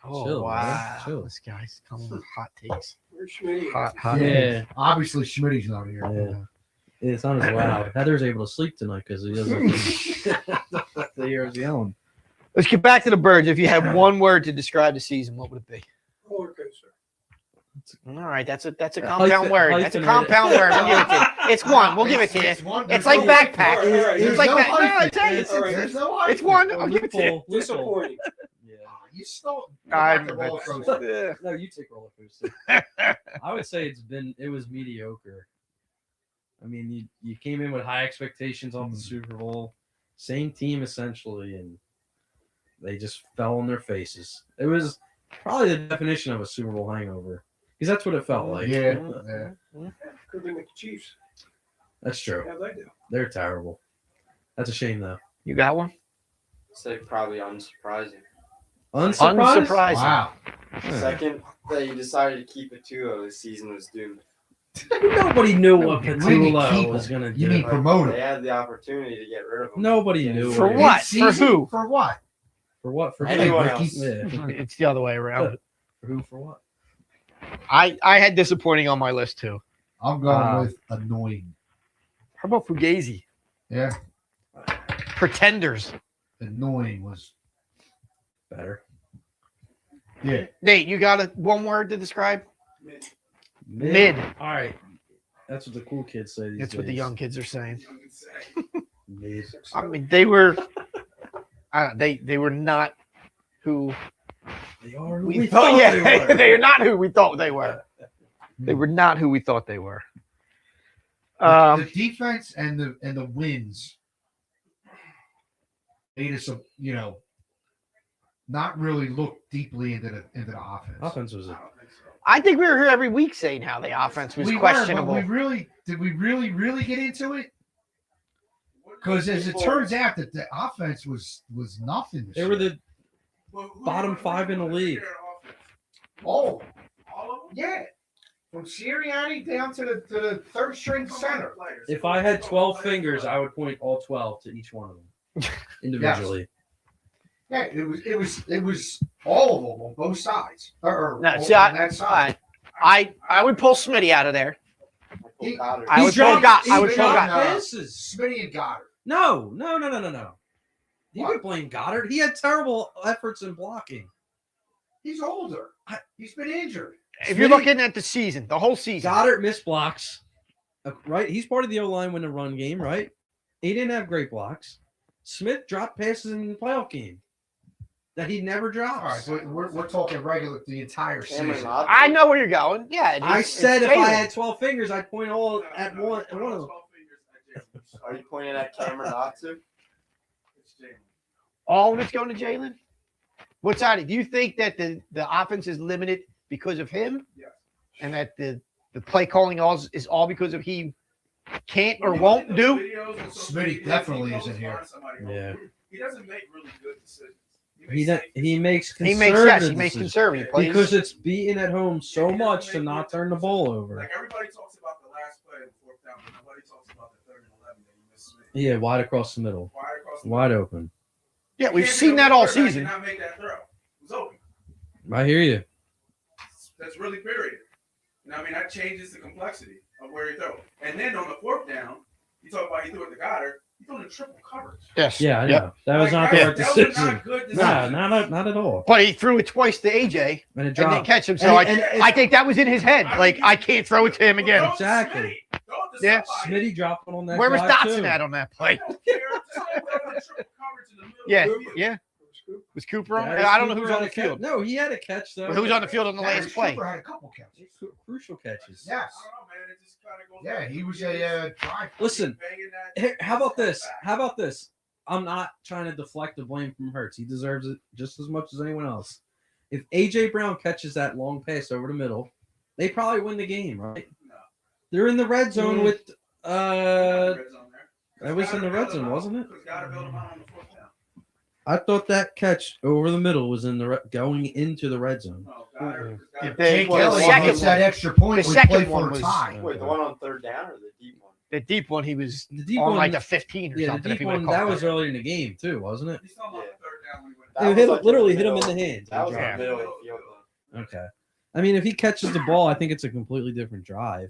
Oh, Chill, man. wow. Chill. This guy's coming with hot takes. Where's Schmitty? Hot. Yeah. Obviously, Schmitty's not here. Yeah. It's not as loud. Heather's able to sleep tonight because he doesn't hear us yelling. Let's get back to the Birds. If you had one word to describe the season, what would it be? Roller coaster. All right, that's a compound Hyphen- word. That's a hyphenated. compound word. We'll give it to you. It's one. We'll give it to you. one. It's There's like no- backpack. All right, It's like no that. No, I hyphen. tell you, All right. There's no it's hyphen. one. I'll give it to you. Loophole. Disappointing. Yeah. You stole. I'm roller coaster. Yeah. No, you take roller coaster. I would say it was mediocre. I mean, you came in with high expectations off the Super Bowl, same team essentially, and they just fell on their faces. It was probably the definition of a Super Bowl hangover because that's what it felt like. Yeah. Could have been the Chiefs. That's true. How'd they do? They're terrible. That's a shame though. You got one? Say probably unsurprising. Unsurprised? Unsurprising. Wow. Second, that you decided to keep it 2-0 this season was doomed. Nobody knew what What do you mean Petula keep was him? going to You do. mean promote They him? had the opportunity to get rid of him. Nobody knew. For it. what? For Mid-season? who? For what? For what? For who? Anyone Ricky. else? Yeah. It's the other way around. For who? For what? I had disappointing on my list too. I'm going with annoying. How about Fugazi? Yeah. Pretenders. Annoying was. Better. Yeah. Nate, you got one word to describe? Mid. All right. That's what the cool kids say these That's what the days. young kids are saying. Mid. I mean, they were. They were not who They are who we we thought. thought Yeah, they were. they are not who we thought they were. They were not who we thought they were. The defense and the wins made us, not really look deeply into the offense. Offense was a I think we were here every week saying how the offense was We were, questionable. but did we really get into it? Because as it turns out, that the offense was nothing. This They were year. the bottom 5 in the league. oh All of them? yeah, from Sirianni down to the third string center. If I had 12 fingers, I would point all 12 to each one of them individually. Yeah, it was all of them on both sides. Or No, on see, that side. I would pull Smitty out of there. Michael Goddard. I would pull God. I would pull dropped God. passes. Smitty and Goddard. No. You What? could blame Goddard. He had terrible efforts in blocking. He's older. He's been injured. If you're Smitty- looking at the season, the whole season, Goddard missed blocks. Right? He's part of the O-line when the run game, right? He didn't have great blocks. Smith dropped passes in the playoff game that he never drops. All right, so we're talking regular the entire Cameron season. Hodgson. I know where you're going. Yeah, I it's said if I Jalen. had 12 fingers, I'd point all at one of them. Are you pointing at Cameron Hodgson? All of it's going to Jalen. What's on it? Do you think that the offense is limited because of him? Yes. And that the play calling is all because of he can't or won't do? Smitty definitely isn't here. Yeah. He doesn't make really good decisions. He makes He conservative makes decisions. conservative plays. Because it's beaten at home so much to not turn the ball over. Like everybody talks about the last play of the fourth down, but nobody talks about the 3rd and 11 that he missed. Smith. Yeah, wide across the middle. Wide across the Wide open. yeah, we've Can't seen be that the all quarterback season. and not make that throw. It was open. I hear you. That's really period. And I mean, that changes the complexity of where you throw. And then on the 4th down, you talk about he threw it to Goddard. He threw it in triple coverage. Yes. Yeah, I know. Yep. That was not the right that was decision. not good Nah, decision. not at all. But he threw it twice to AJ And it and didn't dropped. catch him. So And I think that was in his head. Like, I can't throw it to him again. Exactly. Yeah. Smitty dropped one on that Where was drive, Dotson too. at on that play? I don't care. Just like throwing a triple coverage in the middle Yeah, of the field. yeah. It was Was Cooper on? Darius I don't know who's Cooper on had the a catch. field. No, he had a catch though. Who's on the field on the Darius last play? Cooper had a couple catches. Crucial catches. Yes. I don't know, man. It just kind of goes. Yeah, back he to was the years, a drive. Listen, banging that- here, how about this? back. How about this? I'm not trying to deflect the blame from Hurts. He deserves it just as much as anyone else. If AJ Brown catches that long pass over the middle, they probably win the game, right? No. They're in the red zone with Red zone there. that was in the red zone, wasn't it? Because gotta build them out on the fourth down. I thought that catch over the middle was in the going into the red zone. No, gotta- gotta- If they- Jake well, Elliott the second hits that one- extra point. the We second play one for a was- tie. Wait, the one on third down or the deep one? The deep one, he was The deep on one, like the 15 or yeah, the something. If deep he would've one that caught was early in the game too, wasn't it? He's talking about the third down when he went. That It was hit, like in literally the hit him in middle. the hands. That was in Yeah. the middle of the field. Okay. I mean, if he catches the ball, I think it's a completely different drive.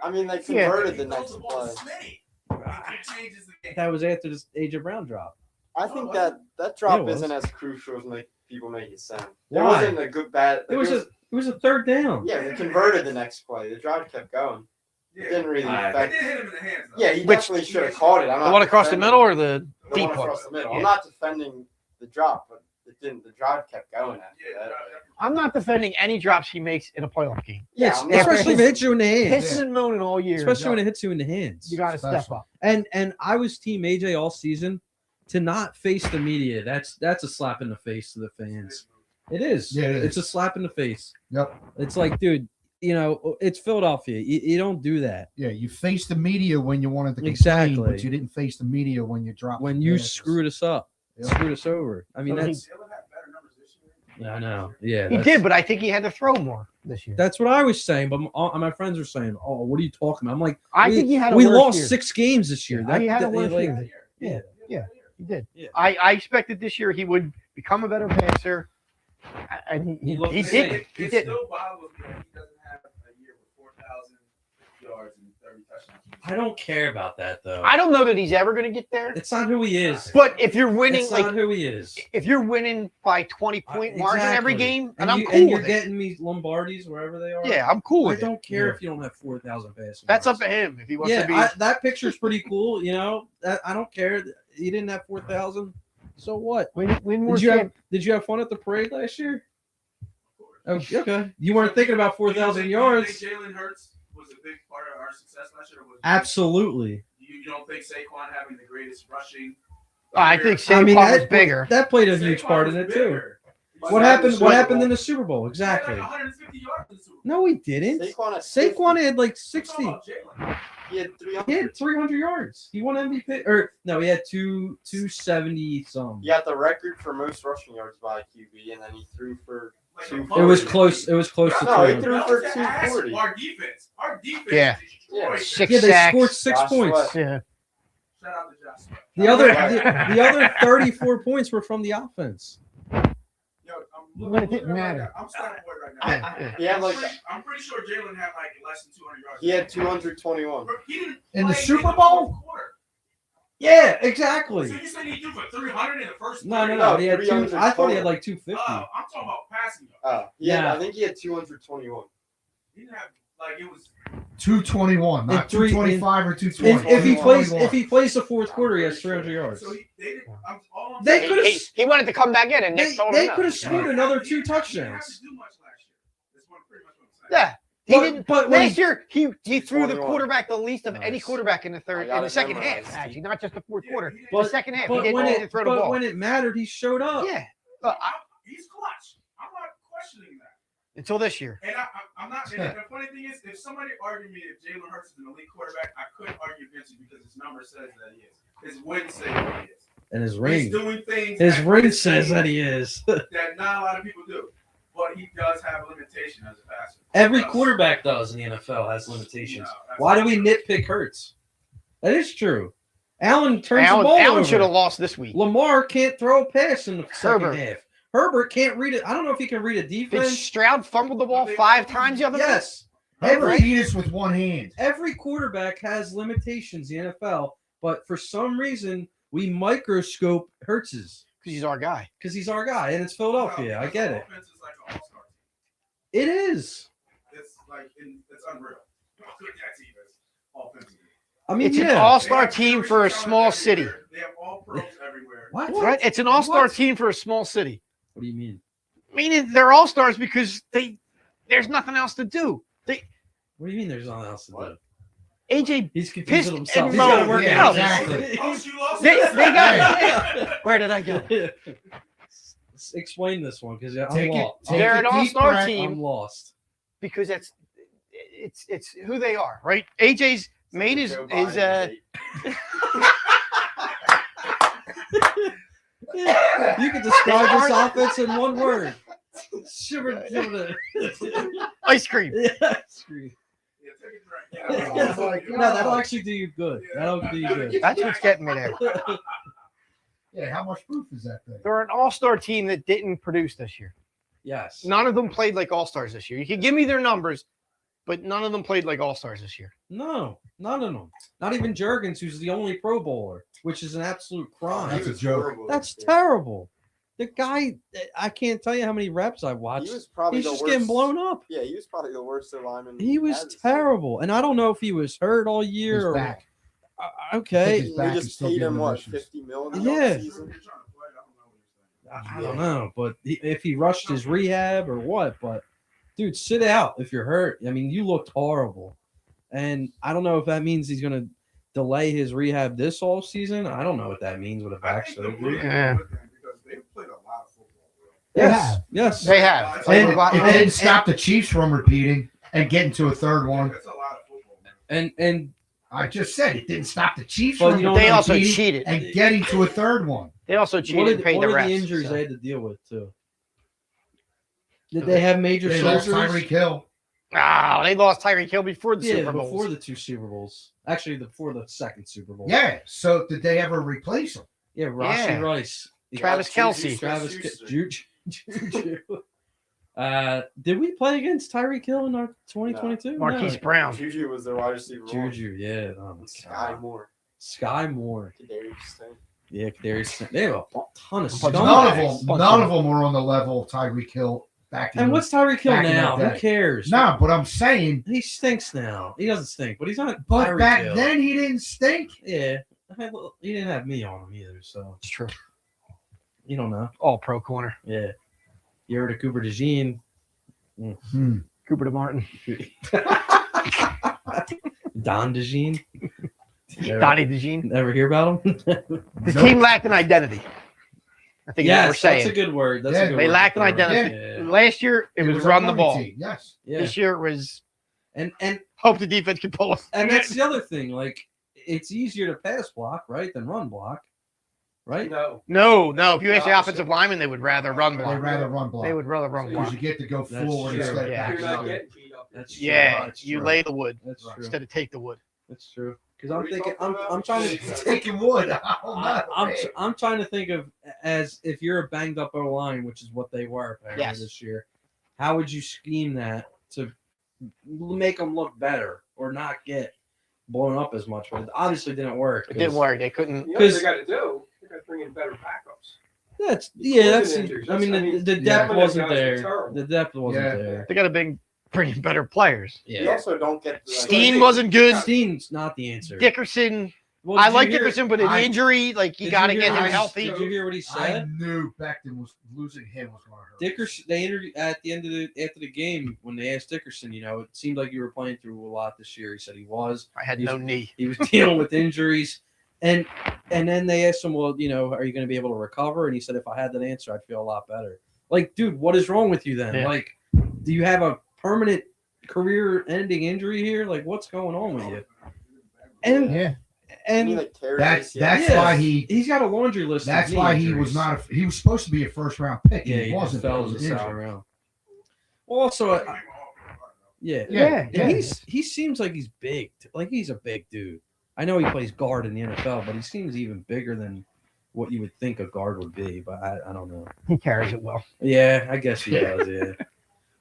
I mean, they Yeah. converted the He throws next the ball to play. Smitty. It changes the game. That was after this AJ Brown drop. I think that drop Yeah, it was. isn't as crucial as people make it sound. It Why? wasn't a good bad. It was a third down. Yeah, they converted the next play. The drive kept going. It Yeah. didn't really It affect. did hit him in the hands, though. Yeah, he Which- definitely should have caught it. I'm The not one across the defending middle or the the deep one one? across the middle. Yeah. I'm not defending the drop, but it didn't. The drive kept going after Yeah, that. I'm not defending any drops he makes in a playoff game. Yes, I'm not- especially if it hits you in the hands. Pisses and moaning all year. Especially when it hits you in the hands. You got to step Special. up. And I was team AJ all season. To not face the media, that's a slap in the face to the fans. It is. Yeah, it is. It's a slap in the face. Yep. It's like, dude, it's Philadelphia. You don't do that. Yeah, you faced the media when you wanted to complain, Exactly. but you didn't face the media when you dropped. When the you passes. screwed us up, Yep. screwed us over. I mean, So he- that's. Jalen had better numbers this year. I know. Yeah. He that's- did, but I think he had to throw more this year. That's what I was saying, but my friends are saying, "Oh, what are you talking about?" I'm like, I think he had a we worse lost year. 6 games this year. He had a worse like, year. Yeah. He did. Yeah. I expected this year he would become a better passer, and He he looked the did. same. It He did. still boggles me that he doesn't have a year with 4,000 yards and 30 touchdowns. I don't care about that though. I don't know that he's ever going to get there. It's not who he is. But if you're winning, It's like not who he is. if you're winning by 20-point margin every Exactly. game, and I'm you, cool and you're with it. getting me Lombardis wherever they are. Yeah, I'm cool I with it. don't care Yeah. if you don't have 4,000 passing. That's up yards. to him if he wants Yeah, to be. that picture's pretty cool. That I don't care. He didn't have 4,000. So what? win more Did you champ- have fun at the parade last year? Okay. You weren't thinking about 4,000 Do yards. you think Jalen Hurts was a big part of our success last year? Or was Absolutely. You don't think Saquon having the greatest rushing? I think I mean, Saquon was that bigger. That played a huge Saquon part was in it bigger. too. But What that happened? was What Super happened Bowl. in the Super Bowl? He had Exactly. like 150 yards in the Super Bowl. No, he didn't. Saquon had Saquon 50. had like I'm 60. talking about Jalen. He had 300. He had 300 yards. He won MVP. Or no, he had 270 some. He got the record for most rushing yards by a QB, and then he threw for. Like Two- a It was bucket. close. It was close to No, he 300. threw That for was to ask 240. Our defense. Our defense. Yeah. Yeah. destroyed. 6 Yeah, they sacks. scored 6 Josh points. Sweat. Yeah. Shout out to Josh Sweat. The other 34 points were from the offense. Yo, I'm Well, looking it didn't right matter. now. I'm starting boy right now. Yeah. He had like I'm pretty sure Jalen had like less than 200 yards. he had 221. He didn't In the play Super fourth Bowl? quarter. Yeah, So exactly. you said he threw for 300 in the first? No. No, He had 300 I thought he had total. like 250. I'm talking about passing yards. Yeah. I think he had 221. He didn't have like it was. 221, not In three- 225 or 220. If he plays 221. the fourth quarter, he has 300 yards. So they didn't. All I'm They saying- could've- He wanted to come back in, and Nick told him They no. could have scored another 2 He didn't have touchdowns. to do much last year. That's pretty much what I'm saying. Yeah. He But- didn't. but when Last year, he threw the 21. quarterback the least of any Nice. quarterback in the I got in the it second memorized. half. Actually, not just the fourth Yeah, quarter. he didn't- The second half, he But didn't when need to it throw the ball. when it mattered, he showed up. Yeah. Look, He's clutch. I'm not questioning that. until this year. And I'm not. And the funny thing is, if somebody argued me if Jalen Hurts is an elite quarterback, I couldn't argue against you because his number says that he is. His win say that he is. And his He's ring. doing things. His at ring this says speed that he is. that not a lot of people do. But he does have a limitation as a passer. Every Does. quarterback does in the NFL has limitations. No, that's Why do not we true. nitpick Hurts? That is true. Allen turns the ball Allen over. should have lost this week. Lamar can't throw a pass in the second Herbert. half. Herbert can't read it. I don't know if he can read a Did defense. Stroud fumbled the ball 5 times the other night? Yes. Never Every, beat us with one hand. every quarterback has limitations in the NFL, but for some reason we microscope Hurts's Because he's our guy. because he's our guy and it's Philadelphia. I get it. Offense is like an all-star team. It is. It's like it's unreal. How good that team is offensively. I mean, It's an yeah. all-star They have team generational for a talent small city. everywhere. They have all pros everywhere. What? Right? It's an all-star What? team for a small city. What do you mean? Meaning they're all-stars because there's nothing else to do. What do you mean? There's nothing else to do. What? AJ, He's confused Pissed with himself. and He's got to moaned. work Yeah, it out. exactly. Oh, you lost they it. got where did I go? Explain this one because I'm Take it. lost. Take They're a an deep all-star breath. team. I'm lost. Because it's who they are, right? AJ's main is Joe Biden hate. You can describe this offense in one word. Shiver. ice cream. Yeah, screw. Yeah, take a drink. Oh, my No, God. that'll actually do you good. That'll do you good. That's what's getting me there. Yeah, how much proof is that thing? They're an all-star team that didn't produce this year. Yes. None of them played like all-stars this year. You can give me their numbers, but none of them played like all-stars this year. No, none of them. Not even Juergens, who's the only Pro Bowler, which is an absolute crime. That's He a was joke. horrible That's this year. terrible. The guy, I can't tell you how many reps I've watched. He was probably He's the just worst. getting blown up. Yeah, he was probably the worst lineman. He was had this year. terrible, and I don't know if he was hurt all year He's or back. Okay. His They back is just still paid giving him him what, issues. 50 mil in the Yeah. season. I don't know, but if he rushed his rehab or what, but dude, sit out if you're hurt. I mean, you looked horrible, and I don't know if that means he's gonna delay his rehab this all season. I don't know what that means with a back surgery. Yeah. Because they played a lot of football. They have. Yes. They have. And And- it didn't stop the Chiefs from repeating and getting to a third one. That's a lot of football, man. And I just said it didn't stop the Chiefs But from you don't they know, also repeating cheated. and getting to a third one. They also what cheated are, and paid what the are refs. the injuries so. they had to deal with too? Did they have major They lost surgeries? Tyreek Hill. Ah, they lost Tyreek Hill before the Yeah, Super Bowl. before the 2 Super Bowls. Actually, before the second Super Bowl. Yeah. So did they ever replace him? Yeah, Rossi Yeah. Rice. Travis Kelce. Travis Schuster. Juju. Did we play against Tyreek Hill in our 2022? Marquise Brown. Juju was their wide receiver. one. Juju, yeah. Oh my Sky God. Moore. Sky Moore. Kadarius Toney. Yeah, they have a ton of But scumbags. None of them were on the level of Tyreek Hill back in And the- what's Tyreek Hill back in now? that Who day. cares? No, but I'm saying, He stinks now. He doesn't stink, but he's not. but Tyreek back Hill. then he didn't stink. Yeah. He didn't have me on him either, so It's true. you don't know. All pro corner. Yeah. You heard of Cooper DeJean. Cooper DeMartin. Don DeJean. Donnie DeJean. Never hear about him? The team lacked an identity. I think that's what we're yes, saying. that's a good word. That's Yeah, a good they word. lacked an identity. Yeah. Last year, it was a run the running ball. team, yes. Yeah. This year, it was And hope the defense can pull us. and that's the other thing. Like, it's easier to pass block, right, than run block, right? No. No. If you ask the Opposite. offensive lineman, they would rather run They'd block. rather run block. They would rather run Because block. you get to go That's forward true, instead of yeah. back. You're not getting beat up. That's true. Yeah, That's you true. lay the wood That's true. instead of take the wood. That's true. Because What I'm are you thinking, talking I'm about? trying to. Taking wood. I don't know, man. I'm trying to think of as if you're a banged up O line, which is what they were apparently Yes. this year. How would you scheme that to make them look better or not get blown up as much? But it obviously didn't work. It didn't work. They couldn't. You know what 'Cause- they got to do? They got to bring in better backups. That's Collision that's. injuries. I mean, That's- the yeah. depth Some of those wasn't guys are there. terrible. The depth wasn't Yeah. there. They got to bring in better players. You Yeah. also don't get the Steen wasn't good. Steen's not the answer. Dickerson. Well, I did you like hear- Dickerson, but an I- injury, like you did got to hear get him what he- healthy. Did you hear what he I said? knew Becton was losing him was going to hurt. Dickerson, they interviewed at the end of after the game when they asked Dickerson, it seemed like you were playing through a lot this year. He said he was. I had no knee. He was dealing with injuries, and then they asked him, well, are you going to be able to recover? And he said, if I had that answer, I'd feel a lot better. Like, dude, what is wrong with you then? Yeah. Like, do you have a permanent career-ending injury here? Like, what's going on with you? And Yeah. and like tear That's ACL. that's why he's got a laundry list. that's of knee why he injuries. was not. He was supposed to be a first round pick. Yeah, and he he wasn't. just fell because to of the second injury. round. Well, also, yeah, Yeah, Yeah. he seems like he's big. Like he's a big dude. I know he plays guard in the NFL, but he seems even bigger than what you would think a guard would be. But I don't know. He carries it well. Yeah, I guess he does. Yeah.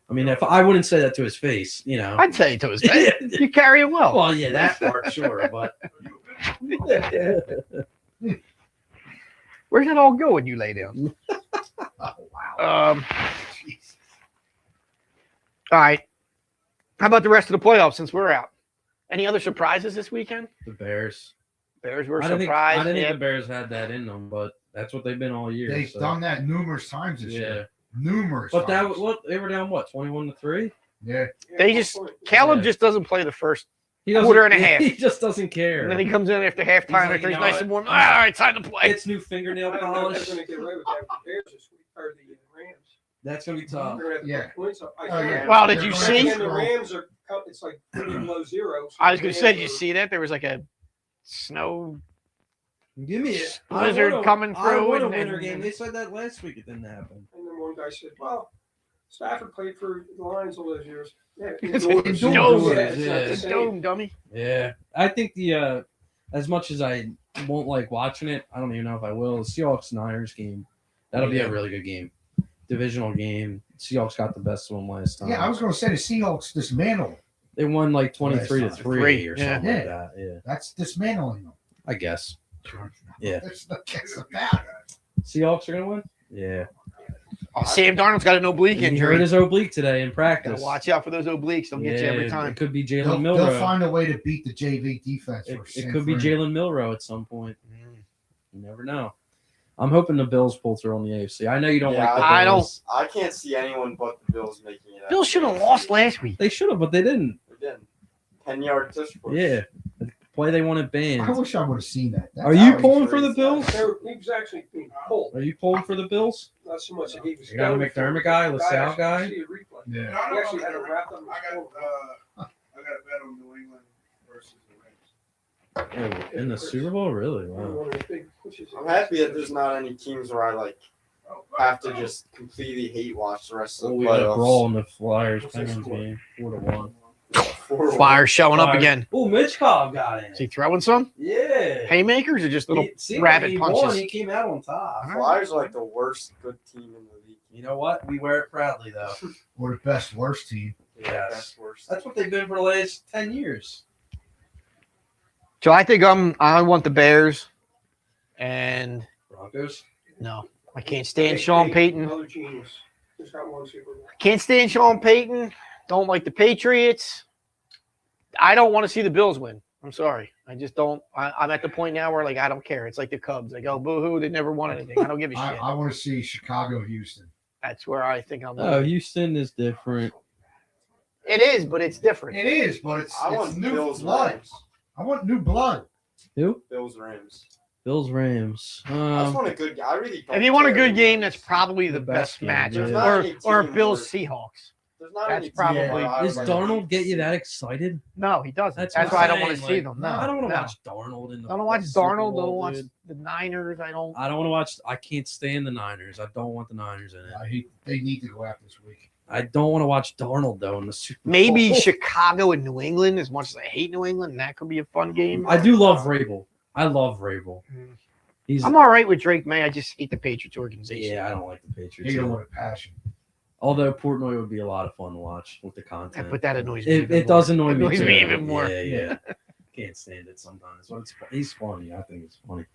I mean, if I wouldn't say that to his face, I'd say it to his face. You carry it well. Well, yeah, that part, sure, but Where's that all go when you lay down? Oh wow. All right. How about the rest of the playoffs since we're out? Any other surprises this weekend? the Bears. Bears were I didn't surprised. think Yeah. the Bears had that in them, but That's what they've been all year. They've so. done that numerous times this Yeah. year. Numerous But that times. what they were down 21-3. Yeah. They just Caleb Yeah. just doesn't play the first, He doesn't- Quarter and a half. He just doesn't care. and then he comes in after halftime like, after you he's know nice what? and warm. All right, time to play. It's new fingernail They're polish. going to get away with that with the Bears this week, or the Rams. That's gonna be tough. They're going to have to Yeah. put points up. Oh, yeah. Wow, did They're you gonna see? have And to the throw- Rams are, it's like below zero. so I was the gonna say, did you Rams are- see that? There was like a snow. Give me it. Blizzard coming I through want a and- winter and- game. They said that last week. It didn't happen. And then one guy said, well, Stafford played for the Lions all those years. Yeah, It's indoors. indoors. Yeah, it's not Yeah. the It's same. dome, dummy. Yeah, I think the as much as I won't like watching it, I don't even know if I will. The Seahawks Niners game, that'll be a really good game, divisional game. Seahawks got the best one last time. Yeah, I was going to say the Seahawks dismantled. They won like 23-3 Three, or yeah. something like that. Yeah, That's dismantling them. I guess. Yeah. That's about it. Seahawks are gonna win. Yeah, Oh, Sam Darnold's got an oblique he hurt injury. his oblique today in Gotta practice. watch out for those obliques. They'll get you every time. It could be They'll, Jalen they'll Milrow. find a way to beat the JV defense. It, for it San could be Fran. Jalen Milrow at some point. You never know. I'm hoping the Bills pull through on the AFC. I know you don't Yeah, like the I don't- Bills. I can't see anyone but the Bills making it. out. Bill should have lost last week. They should have, but they didn't. Again, 10-yard tush push. Yeah, the play they wanted I banned. wish I would have seen that. That's Are you how he- pulling for the Bills? He was actually being pulled. Are you pulling for the Bills? Not so much that he was. You got a going for McDermott it. guy, The LaSalle actually guy? see a replay. Yeah. No, I He don't actually know. had it wrapped up in I his got phone. a bet on New England versus the Rams. Oh, in the Super Bowl, really? Wow. One of the big pushes. I'm happy that there's not any teams where I have to just completely hate watch the rest of Well, the we had a playoffs. brawl in the Flyers Penguins game, 4-1. 4-1. Fire showing up Flyers. again. Oh, Mitch Cobb got in. Is he throwing some Yeah. haymakers or just little He- see, when rabbit he won, punches? he came out on top. Flyers are like the worst good team in the league. You know what? We wear it proudly, though. Or the best worst team. Yes. Best worst. That's what they've been for the last 10 years. So I think I want the Bears, and Broncos. no, I can't stand Sean Payton. Another genius. He's got one Super Bowl. Can't stand Sean Payton. Don't like the Patriots. I don't want to see the Bills win. I'm sorry. I just don't. I'm at the point now where like I don't care. It's like the Cubs. I go boo-hoo. They never won anything. I don't give a shit. I want to see Chicago, Houston. That's where I think I'm. Oh, Houston is different. It is, but it's different. It is, but it's I want new Bills blood. Rams. I want new blood. Who? Bills Rams. Bills Rams. I just want a good. I really. Don't If you want a care good game, who that's wins. probably the The best best game, match. yeah. Or Team Bills where- Seahawks. There's not That's any team probably- where I Does would Darnold get you that excited? No, he doesn't. That's That's, what why I I'm don't want to saying, see like, them. No, I don't want to no. watch Darnold in the. I don't watch Super Darnold. I Bowl, don't watch dude. the Niners. I don't. I don't want to watch. I can't stand the Niners. I don't want the Niners in it. They need to go out this week. I don't want to watch Darnold though in the Super Bowl. Maybe Chicago and New England. As much as I hate New England, that could be a fun game. I do love Vrabel. I love Vrabel. He's. I'm all right with Drake May. I just hate the Patriots organization. Yeah, I don't like the Patriots. Hate them either. with a passion. Although Portnoy would be a lot of fun to watch with the content. But that annoys me. It even does more. annoy me. Annoys too. me even more. Yeah. Can't stand it sometimes. But he's funny. I think it's funny.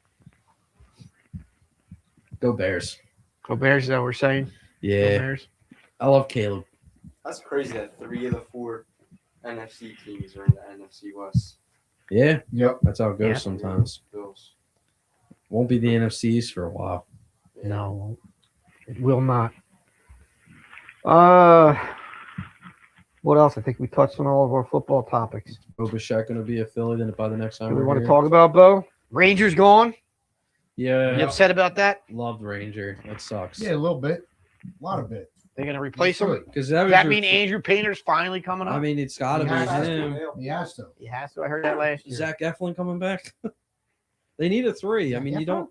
Go Bears. Go Bears, is that what we're saying? Go Yeah. Bears. I love Caleb. That's crazy that 3 of the 4 NFC teams are in the NFC West. Yeah. Yep. That's how it goes Yeah. sometimes. Bills. Won't be the NFCs for a while. Yeah. No, it will not. What else? I think we touched on all of our football topics. Bo Bichette going to be a Philly then by the next time Do we we're want to here? talk about Bo? Rangers gone. Yeah. You upset about that? Loved Ranger. That sucks. Yeah, a little bit. A lot of bit. They're going to replace him. Because Does that mean Andrew Painter's finally coming up? I mean, it's got to He be has to. him. He has to. he has to. I heard that last year. Zach Eflin coming back. They need a 3. I mean, you Eflin? don't.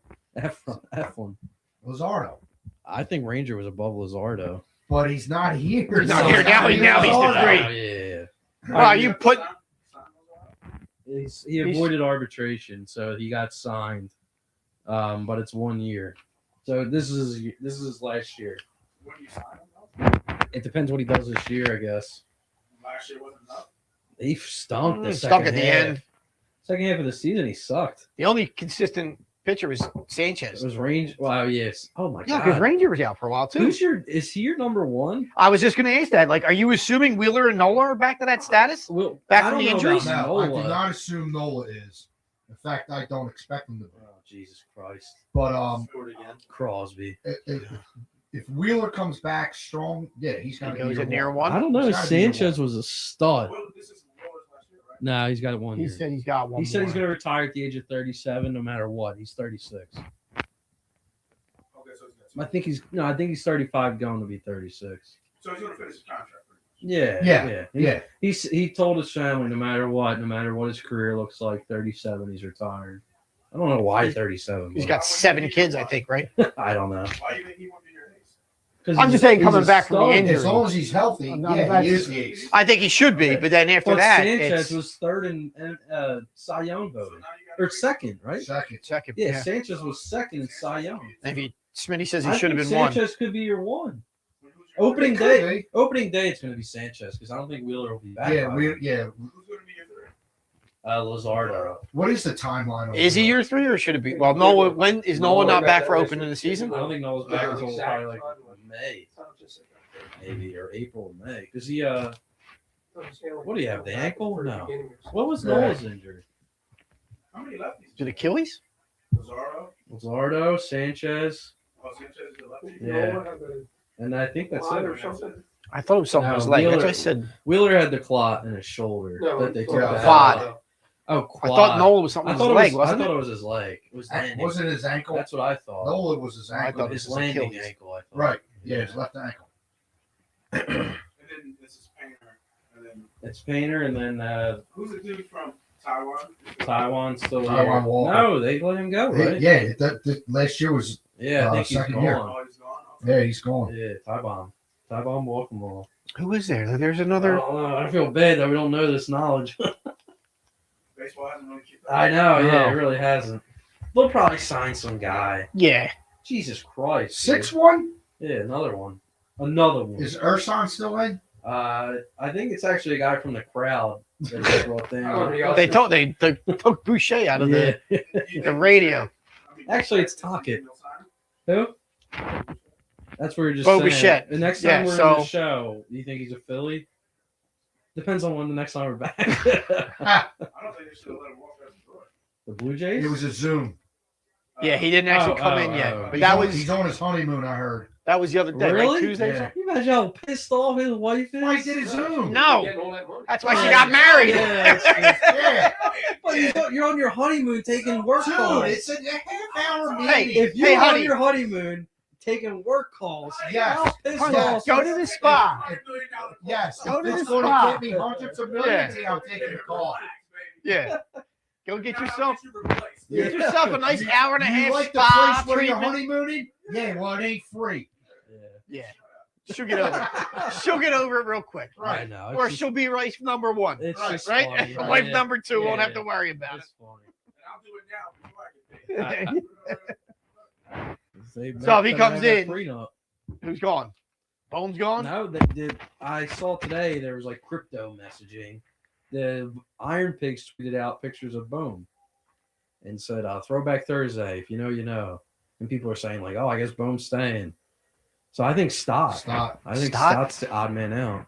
Eflin. Lazardo. I think Ranger was above Lizardo. But he's not here. He's not here. Now he's the Lazardo. three. Oh, yeah. Wow, you put He avoided arbitration, so he got signed. But it's 1 year. So this is his last year. When you sign him, though, It depends what he does this year, I guess. last year wasn't enough. He stunk the Stuck second at the half. end. Second half of the season, he sucked. The only consistent pitcher was It Sanchez. was Range. Wow, yes. Oh my Yeah, because god. Ranger was out for a while too. Is he your number 1? I was just going to ask that. Like, are you assuming Wheeler and Nola are back to that status? Well, Back I from don't the know injuries? about No, I Nola. do not assume Nola is. In fact, I don't expect him to. Oh, Jesus Christ. But Scored again. Crosby. if Wheeler comes back strong, yeah, he's He got to goes be in near your one. I don't know. It's gotta be your Sanchez one. was a stud. Well, this is Lawler's last year, right? No, he's got it 1 He year. said he's got one. He said he's more. going to retire at the age of 37 no matter what. He's 36. Okay, so he's got I think he's 35 going to be 36. So he's gonna finish his contract. Yeah. Yeah. He told his family no matter what his career looks like, 37 he's retired. I don't know why 37. He's but got 7 kids, I think, right? I don't know. Why do you think he won't be your ace? 'Cause I'm he's- just saying he's coming a back from the stud. injury. As long as he's healthy, I'm not yeah, about he to- is the ace. I think he should be, but then after But that, Sanchez it's was third in Cy Young So voting. now you gotta Or second, right? Second. second. Yeah, Yeah. Sanchez was second in Cy Young. Maybe Smitty says he I should have think been one. Sanchez could be your one. Who's your- Opening It could day, be. opening day, it's going to be Sanchez because I don't think Wheeler will be back. Yeah, by we then. Who's gonna be your third? Lazardo. What is the timeline? Is he year 3 or should it be? Well, Noah. When is Noah not back for opening the I season? don't think Noah's back until Exactly. probably like May, Tom just said that. maybe, or April, or May. Because he, Tom said, like, What do you have, the ankle? for the No. beginning or what was Yeah. Noah's injury? How many lefties? Is it Achilles? Lazaro. Lazardo, Sanchez, Oh, Sanchez is the lefty. something. Yeah. Noah had the and I think that's line it. or something. I thought it was something No, on his leg. That's Wheeler- what I said. Wheeler had the clot in his shoulder No, that they took yeah, out. quad. Oh, I quad. thought Noah was something I on thought his it leg, was, wasn't I thought it? it was his leg. It was landing. Wasn't his ankle? That's what I thought. Nola was his I ankle. thought His was landing Achilles. ankle. I thought. Right. Yeah, his left ankle. And then this is Painter. And then It's Painter, and then who's the dude from Taiwan? Taiwan's still Taiwan here. Walker. No, they let him go, right? Yeah, that last year was. Yeah, I think he's second year. gone. Oh, he's gone. Yeah, he's gone. Yeah, Taiwan Walkmore. Who is there? There's I another. don't know. I feel bad that we don't know this knowledge. Baseball hasn't really kept up. I know, yeah, No. it really hasn't. They'll probably sign some guy. Yeah. Jesus Christ. dude. 6-1? Yeah, another one. Another one. Is Urson still in? I think it's actually a guy from the crowd that they brought Oh, down. They took Boucher out of Yeah. the radio. I mean, Actually, it's Jackson, Tockett. they'll sign him? Who? That's where you're just Bo saying. Bichette. The next Yeah, time we're in so- the show, do you think he's a Philly? Depends on when the next time we're back. I don't think they should have let him walk out the door. The Blue Jays? It was a Zoom. Yeah, he didn't actually come in yet. But that was He's on his honeymoon, I heard. that was the other day, right? Really? Tuesday. or Yeah. something? Can you imagine how pissed off his wife is? Why he did a Zoom? No, Getting all that money. that's why she Yeah. got married. Yeah, it's- Yeah. But you're on your honeymoon taking work Dude, calls. it's a half-hour Hey, meeting. If you're Hey, on honey. your honeymoon taking work calls, Yes. how pissed Honey, off? go to the spa. $100 million Yes, Go if to it's the going to spa. get me hundreds of millions, yeah, I'm taking a call. Yeah. Go get yourself Yeah. get yourself a nice hour and a You half like the spa place where you're treatment. honeymooning? Yeah, well, it ain't free. Yeah. She'll get over it. She'll get over it real quick. I know. Or It's she'll be wife number 1. It's Right, just Right? funny, right? Wife Yeah. number 2 won't Yeah, have to worry about It's funny. And I'll do it now before I get paid. it. They So if he better comes have that in- prenup. Who's gone? Bone's gone? No, they did. I saw today there was like crypto messaging. The Iron Pigs tweeted out pictures of Bone and said, "Throwback Thursday. If you know, you know." And people are saying like, "Oh, I guess Bone's staying." So I think Stott. Stop. I think Stott? Stott's the odd man out.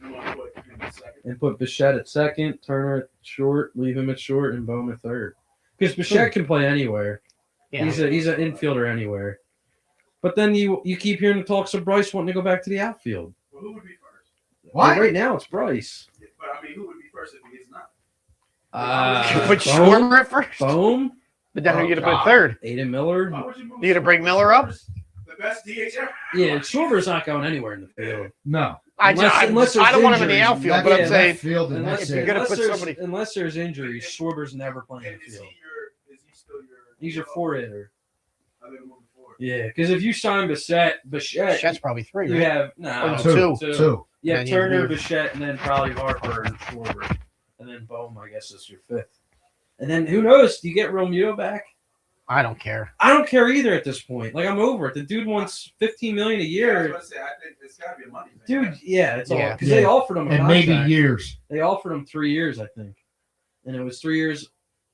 You want to put him in second. And put Bichette at second, Turner at short, leave him at short, and Bone at third. Because Bichette can play anywhere. Yeah. He's an infielder anywhere. But then you keep hearing the talks of Bryce wanting to go back to the outfield. Well, who would be first? What? Right now it's Bryce. But I mean, who would be first if he is not? You put Bohm, Schwarber at first? Bohm, But then who Oh, are you going to put God. third? Aiden Miller. Why would you move You gonna bring Schwarber Miller up? first? The best DH ever. Yeah, Schwarber's not going anywhere in the field. No. Unless there's I don't want him in the injuries. outfield, That's but I'm it, saying left field and Unless, that's if you're it. gonna unless put there's, somebody- unless there's injuries, Schwarber's never playing And the is field. he still your? He's your four hitter. I think moving forward. Yeah, because if you sign Bichette, Chet's probably 3, you right? have no Two. Two. You have And Turner, you- Bichette, and then probably Harper and Schwarber, and then Bohm. I guess is your fifth. And then who knows? Do you get Romeo back? I don't care. I don't care either at this point. Like I'm over it. The dude wants $15 million a Yeah, I was year. about to say, I think it's got to be a money thing. Dude, yeah, it's all Yeah. because they Yeah. offered him a And maybe contract. years. They offered him 3 years, I think, and it was 3 years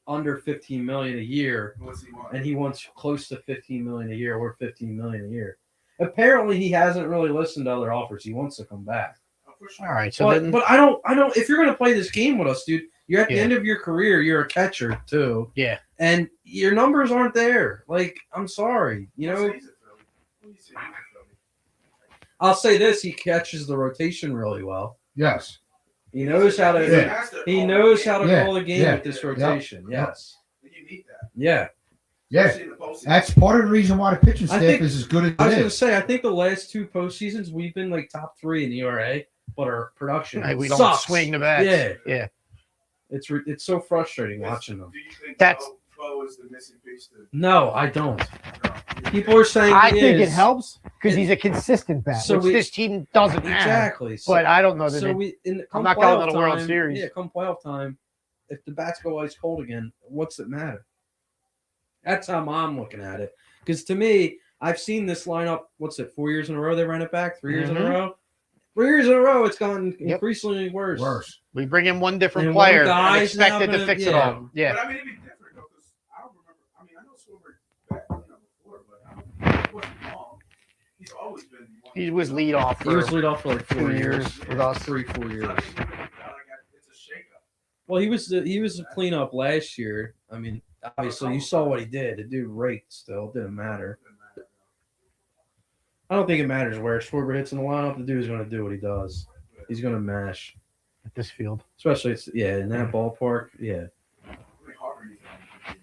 under $15 million a year, What's he want? and he wants close to $15 million a year or $15 million a year. Apparently, he hasn't really listened to other offers. He wants to come back. Oh, for sure. All right, so But, then but I don't. If you're gonna play this game with us, dude, You're at the Yeah. end of your career. You're a catcher too. Yeah. And your numbers aren't there. Like, I'm sorry. You know, I'll say this: he catches the rotation really well. Yes. He knows how to. Yeah. He knows how to Yeah. call the game Yeah. with this rotation. Yep. Yes. You need that. Yeah. Yeah. Especially in the postseason. That's part of the reason why the pitching I staff think- is as good as I was it gonna is. say, I think the last two postseasons we've been like top 3 in ERA, but our production Hey, we don't sucks. swing the bats. Yeah. Yeah. It's so frustrating watching them. Do you think That's- Bo is the missing piece to? No, I don't. People are saying I he think it is. helps because he's a consistent bat, So which we- this team doesn't have. Exactly. So, But I don't know that so it, we in I'm come not going to playoff the World time- Series. Yeah, come playoff time, if the bats go ice cold again, what's it matter? That's how I'm looking at it. Because to me, I've seen this lineup. What's it? 4 years in a row they ran it back. 3 years in a Mhm. row. 3 years in a row, it's gotten Yep. increasingly worse. Worse. we bring in one different And one player and guy's expect now it to gonna- fix it yeah. all. Yeah. But I mean, it'd be different though, because I don't remember. I mean, I know Swimmer back before, but it wasn't long. He's always been. One He was lead off He for was lead off for like 4 2 years. years with us. 3-4 It's years. not even like it's a shakeup. Well, he was the cleanup last year. I mean, obviously you saw what he did. The dude raked still. It didn't matter. I don't think it matters where Schwarber hits in the lineup. The dude's going to do what he does. He's going to mash. at this field. Especially, in that ballpark. Yeah, I mean, Harper needs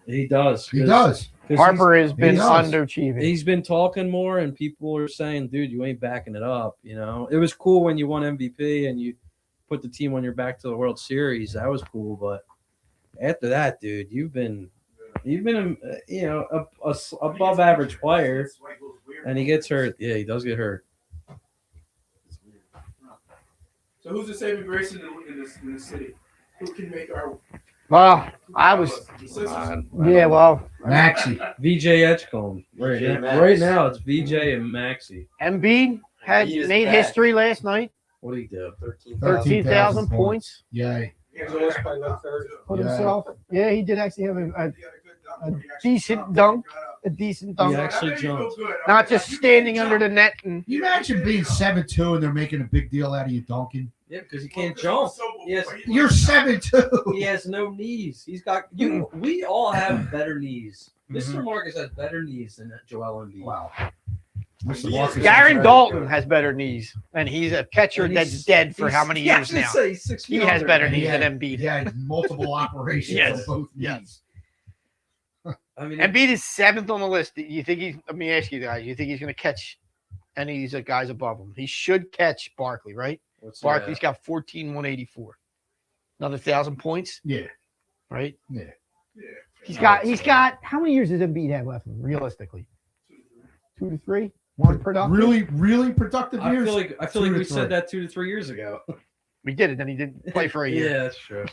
to- he does. He does. 'cause Harper has been does. underachieving. He's been talking more, and people are saying, "Dude, you ain't backing it up." You know, it was cool when you won MVP and you put the team on your back to the World Series. That was cool, but after that, dude, you've been above average player, and he gets hurt. Yeah, he does get hurt. So who's the saving grace in the city? Who can make our? Well, I was. The Sixers? Yeah, well, Maxie. VJ Edgecombe. Right, VJ now, Max. right now, it's VJ and Maxie. Embiid had Embiid is made back. history last night. What do you do? 13,000 points. Yay. Yeah, He lost by like 30. Put Yeah. himself. Yeah, he did actually have He had a good dunk. a He actually decent jumped. dunk. Got up. a decent He dunk. actually That made me feel jumped. good. Not just You standing can't under the jump. net and Can you imagine being 7'2" and they're making a big deal out of you dunking? Yeah, because he Well, can't 'cause jump. he's so- Yes. he's You're like- 7'2". He has no knees. He's got you. We all have better knees. Mr. Marcus has better knees than Joel Embiid. Wow. He Marcus is is Darren very Dalton good. has better knees, and he's a catcher And that's he's- dead for he's- how many yeah, I years was gonna now? say, he's 6 He feet has under. better He knees had- than Embiid. He had multiple operations Yes. on both Yes. knees. I mean, Embiid is 7th on the list. You think he's? Let me ask you guys. You think he's going to catch any of these guys above him? He should catch Barkley, right? what's Barkley's got 14,184. Another 1,000 points, Yeah. right? Yeah. He's got. How many years does Embiid have left? Realistically, 2 to 3. One productive? really productive I years. feel like 2 to we 3. said that 2 to 3 years ago. We did it, and he didn't play for a year. Yeah, that's true.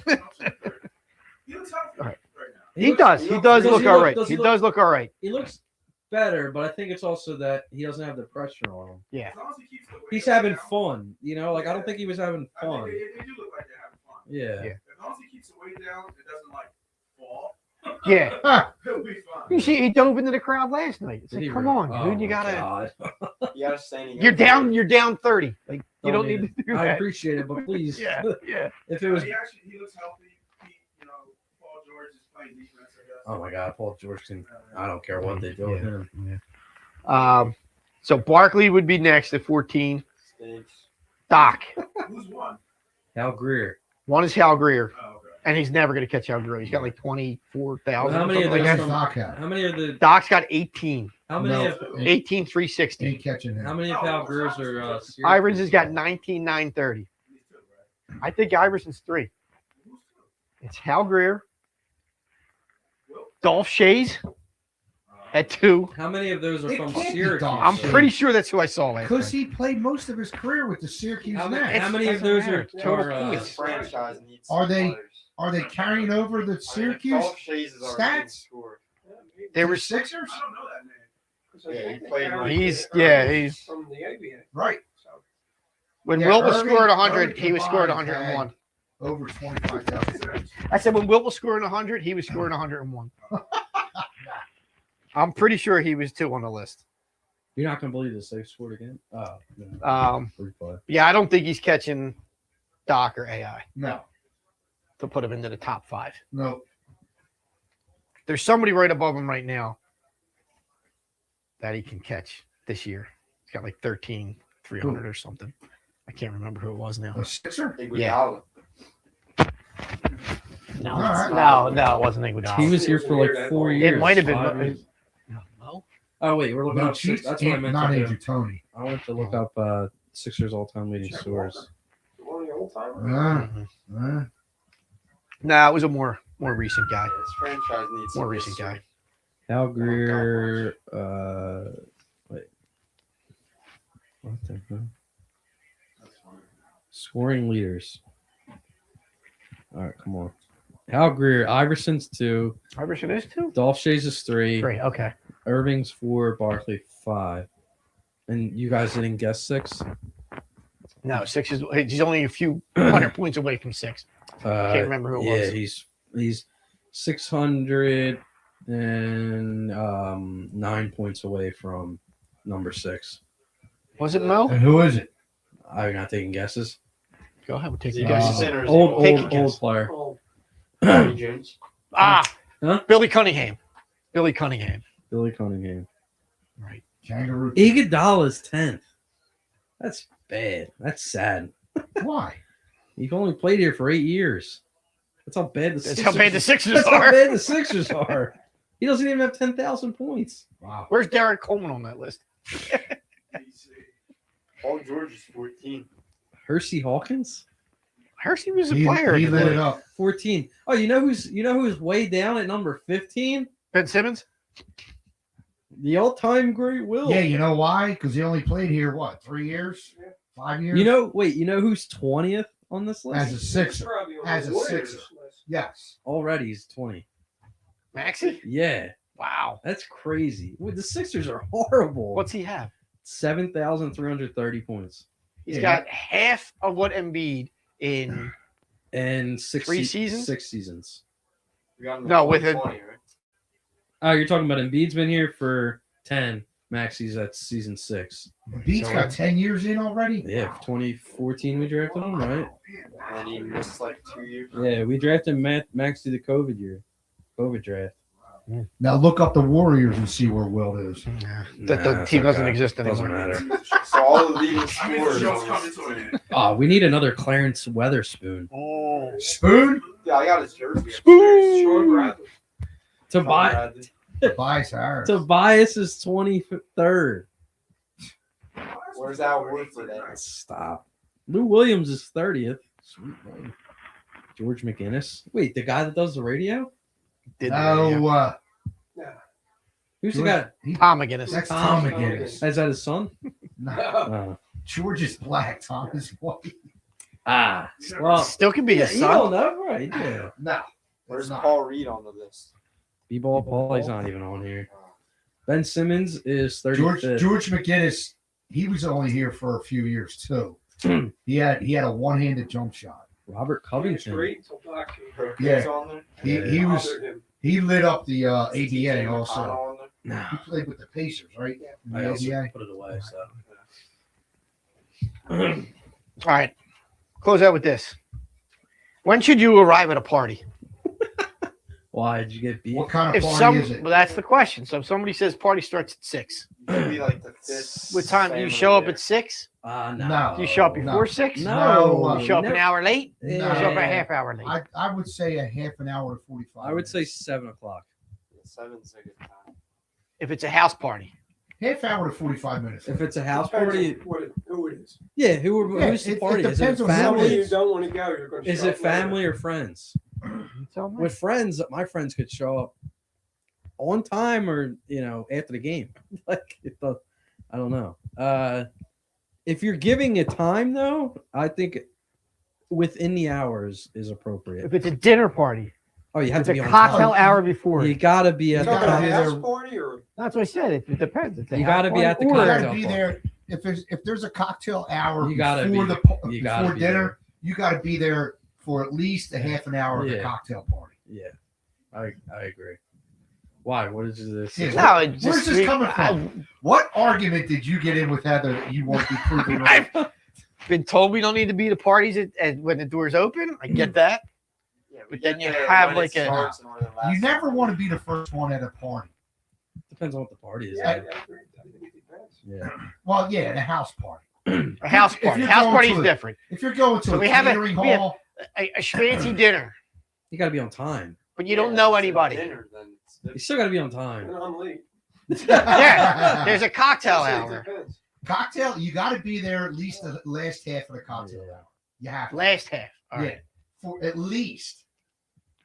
He looks healthy All right. right now. He looks- does. He does does look he all look- right. does he He look- does look all right. He looks better, but I think it's also that he doesn't have the pressure on him. Yeah. As long as he keeps the weight He's down, having fun, Like I don't think he was having I mean, fun. they do look like they're having fun. Yeah. Yeah. As long as he keeps the weight down, it doesn't like fall. Yeah. He'll be fine. You see, he dove into the crowd last night. It's Did like, he come really? on, Oh dude. You my gotta. God. You gotta stay in. You're down. You're down 30. Like you don't Don't need to do I that. appreciate it, but please. Yeah. Yeah. If it was, he looks healthy. Paul George is playing defense, I guess. oh my God, Paul George can. I don't care what they do with him. So Barkley would be next at 14. Stinks. Doc. Who's won? Hal Greer. One is Hal Greer, Oh, okay. and he's never going to catch Hal Greer. He's got like 24,000. Well, how many something of like those that. from- Doc had. How many are the? Doc's got 18. How many No. of? 18,360. Ain't catching him. How many of Hal Greer's are? Iverson's has got 19,930. He's two, right? I think Iverson's 3. Who's two? It's Hal Greer, Dolph Shays at 2. How many of those are It from can't be Syracuse? Dolph I'm Shays. pretty sure that's who I saw last Because night. he played most of his career with the Syracuse How many, Nats. how many of Doesn't those matter. are? Total are, This franchise needs. Are they- starters. Are they carrying over the I mean, Syracuse Dolph Shays is our stats? leading scorer. They to were the Sixers? I don't know that name. Yeah, he played like- he's From the ABA. Right. So, when Yeah, Wilt was Irving- scoring 100, Irving he was scoring combined 101. Over 25,000. I said when Wilt was scoring 100, he was scoring 101. I'm pretty sure he was 2 on the list. You're not gonna believe this. They scored again. Oh, Um, free play. yeah, I don't think he's catching Doc or AI. No. to put him into the top 5. No. There's somebody right above him right now that he can catch this year. He's got like 13,300 or something. I can't remember who it was now. A Sixer? Iguodala. No, All right. no, it wasn't Iguodala. He was here for like 4 years. It might have been. 5 years. No. Oh wait, we're looking No, up. That's what I meant not to do. Andrew Tony. I wanted to look up Sixers all-time leading scorers. One of the old timers. Mhm. Nah, it was a more recent guy. This franchise needs More some recent history. guy. Hal Greer. Wait. What the hell? Scoring leaders. All right, come on. Hal Greer, Iverson's 2, Iverson is 2? Dolph Shays is 3, 3. Okay. Irving's 4, Barkley 5. And you guys didn't guess 6? No, 6 is. He's only a few 100 points away from 6. Can't remember who it was. He's 609 points away from number 6. Was it Mo? And who is it? I'm not taking guesses. Go ahead. We'll take You you guys guys. sinners. Take a Old guess. player. Oh, Bobby Jones. Huh? Billy Cunningham. Billy Cunningham. Right. Kangaroo. Iguodala's 10th. That's bad. That's sad. Why? You've only played here for 8 years. That's how bad the That's Sixers how bad the Sixers That's how are. bad the Sixers are. He doesn't even have 10,000 points. Wow. Where's Derek Coleman on that list? Paul George is 14. Hersey Hawkins, Hersey was a He player. lit it up. 14. Oh, you know who's way down at number 15? Ben Simmons? The all-time great Will. Yeah, you know why? Because he only played here, what, 3 years? 5 years? You know who's 20th on this list? As a Sixer. probably on As the a Warriors Sixer. list. Yes. Already he's 20. Maxey? Yeah, Wow. that's crazy. Well, the Sixers are horrible. What's he have? 7,330 points He's Yeah. got half of what Embiid in. and 3 seasons? 6 seasons. We got him No, at with it- 20, right? Oh, you're talking about Embiid's been here for 10. Maxey's at season 6. Beats got 10 years in already? Yeah, 2014 we drafted him, right? And he missed like 2 years. Yeah, we drafted Maxey the COVID draft. Now look up the Warriors and see where Will is. That the team doesn't exist Doesn't anymore. matter. So all the leading I mean, the scorers. show's on coming this to an team. end. Oh, we need another Clarence Weatherspoon. Oh. Spoon? Yeah, I got his jersey. Sean Bradley. Tobias Harris. Tobias is 23rd. Where's that word for that? Stop. Lou Williams is 30th. Sweet man. George McGinnis. Wait, the guy that does the radio? Did the No, Who's George- the guy? Tom McGinnis. that's Tom Tom McGinnis. Is that his son? No, George is black. Tom is white. Well, Still can be yeah, his you son. don't know, right? Yeah. No, Where's not. Paul Reed on the list? B-ball Paul, he's not even on here. Ben Simmons is 35th. George McGinnis. He was only here for a few years too. he had a one-handed jump shot. Robert He was Covington. great until Black came. Perkins Yeah. on there? He was Bothered him. he lit up the ABA TJ also. McConnell on there? No. He played with the Pacers, right? In I the also ABA. put it away, so. All right. Close out with this. When should you arrive at a party? Why did you get beat? What kind of If party is some, it? well, that's the question. So if somebody says party starts at 6, You should be like the fifth. what time do you family show up there. at 6? No. No. Do you show up No. before 6? No. You show up an hour late? No. You show up a half hour late? I would say a half an hour to 45. I would say minutes. 7 o'clock. Yeah, 7's a good time. If it's a house party. half hour to 45 minutes. If it's a house Depends party, on who it is. yeah, Yeah, who's the it party? Is it depends on who it Family, family? you don't want to go. You're going to. Is it family or friends? With friends, my friends could show up on time or after the game. Like I don't know. If you're giving a time though, I think within the hours is appropriate. If it's a dinner party, Oh, you have it's to a be on cocktail time. hour before. You gotta be at the gotta be a cocktail. house party or That's what I said. It depends. It's a You house gotta be party at the You or- cocktail gotta be there. If there's a cocktail hour You gotta before be- the you gotta before be dinner, you got to be there for at least a half an hour of the Yeah. cocktail party. Yeah, I agree. Why? What is this? Yeah. No, it Where's just this coming from? What argument did you get in with Heather that you want to be proven right? I've been told we don't need to be to parties when the doors open. I get that. Yeah, but then you get there have when like it a. starts and when it lasts. You never want to be the first one at a party. Depends on what the party is. Yeah, I Yeah. think it depends. Yeah. Well, yeah, at a house party. A house If party. you're House going party to is a- different. If you're going to So a we have a- catering we have- hall, A fancy dinner, You got to be on time. but you don't know it's a anybody. dinner, then it's You different. still got to be on And time. I'm late. Yeah, there's a cocktail It hour. depends. cocktail, you got to be there at least the last half of the cocktail Yeah. hour. You have to. Last half. All Yeah. right. For at least.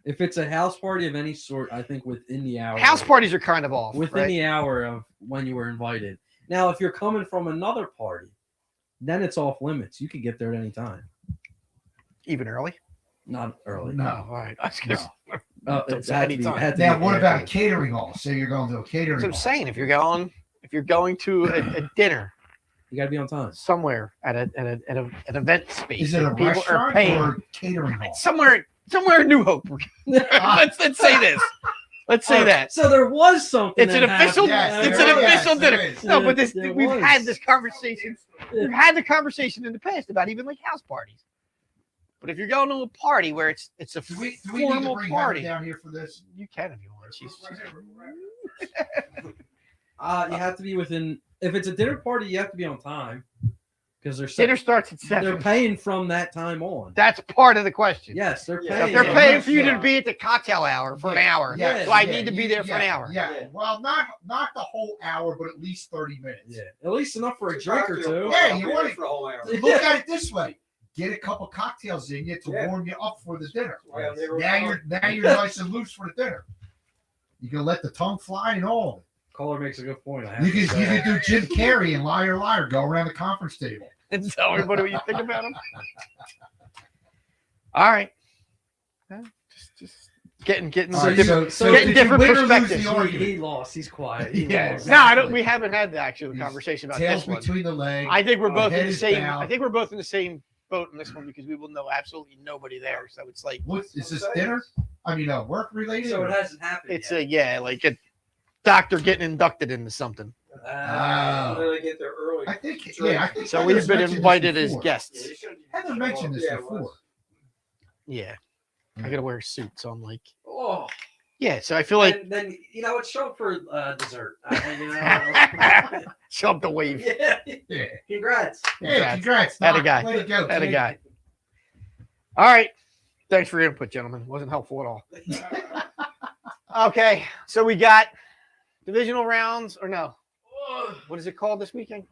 If it's a house party of any sort, I think within the hour. House parties are kind of off. Within right? the hour of when you were invited. Now, if you're coming from another party, then it's off limits. You can get there at any time. Even early. Not early. No. All right. I was gonna No. Don't It say had to be- anytime. had to Now, be what about a after. catering hall? Say you're going to a catering That's what I'm hall. saying. If you're going to a dinner You got to be on time. somewhere at an event space, Is it a that people are restaurant paying or a catering hall? somewhere in New Hope. let's say this. Let's say that. So there was something. It's an that official. happened. It's there an is, official there dinner. is. No, but this There we've was. had this conversation. We've had the conversation in the past about even like house parties. But if you're going to a party where it's a Do we need to formal bring party, Heather down here for this? you can if you want. She's You have to be within. If it's a dinner party, you have to be on time because dinner starts at they're 7. paying from that time on. That's part of the question. Yes, they're Yeah. paying. If they're Yeah, paying for you to yeah. be at the cocktail hour for an hour, Yeah. so I need to be there for an yeah, hour. Yeah. Yeah. Well, not the whole hour, but at least 30 minutes. Yeah, at least enough for a drink or two. Yeah, you want for a whole hour. Look at it this way: get a couple cocktails in you to Yeah. warm you up for the dinner. Why I'm never Now you're nice and loose for the dinner. You can let the tongue fly and all Caller makes a good point. I of have it. You to can say. do Jim Carrey and Liar Liar, go around the conference table. And tell everybody what you think about them. All right. Yeah, just getting All right, different. so getting did you different win or lose perspectives. the He argument? lost. He's quiet. He Yeah. lost. No, I don't. We haven't had the actual These conversation about Tails this one. between the legs. I think we're both head in the is same. down. I think we're both in the same boat on this one because we will know absolutely nobody there. So it's like What is this dinner? I mean, work related. So it hasn't happened. it's yet. like a doctor getting inducted into something. And then I get there early. I think. Yeah, I think. So Heather's we've been mentioned this invited as before. guests. Heather mentioned this Yeah, it before. was. Yeah, I gotta wear a suit, so I'm like, Oh, yeah. So I feel like and then it's show up for dessert. show up to wave. Yeah. Yeah. Congrats. Yeah, congrats. Had a Doc. guy. Way to go. Had a kid. guy. All right. Thanks for your input, gentlemen. Wasn't helpful at all. Okay, so we got divisional rounds, or no? What is it called this weekend?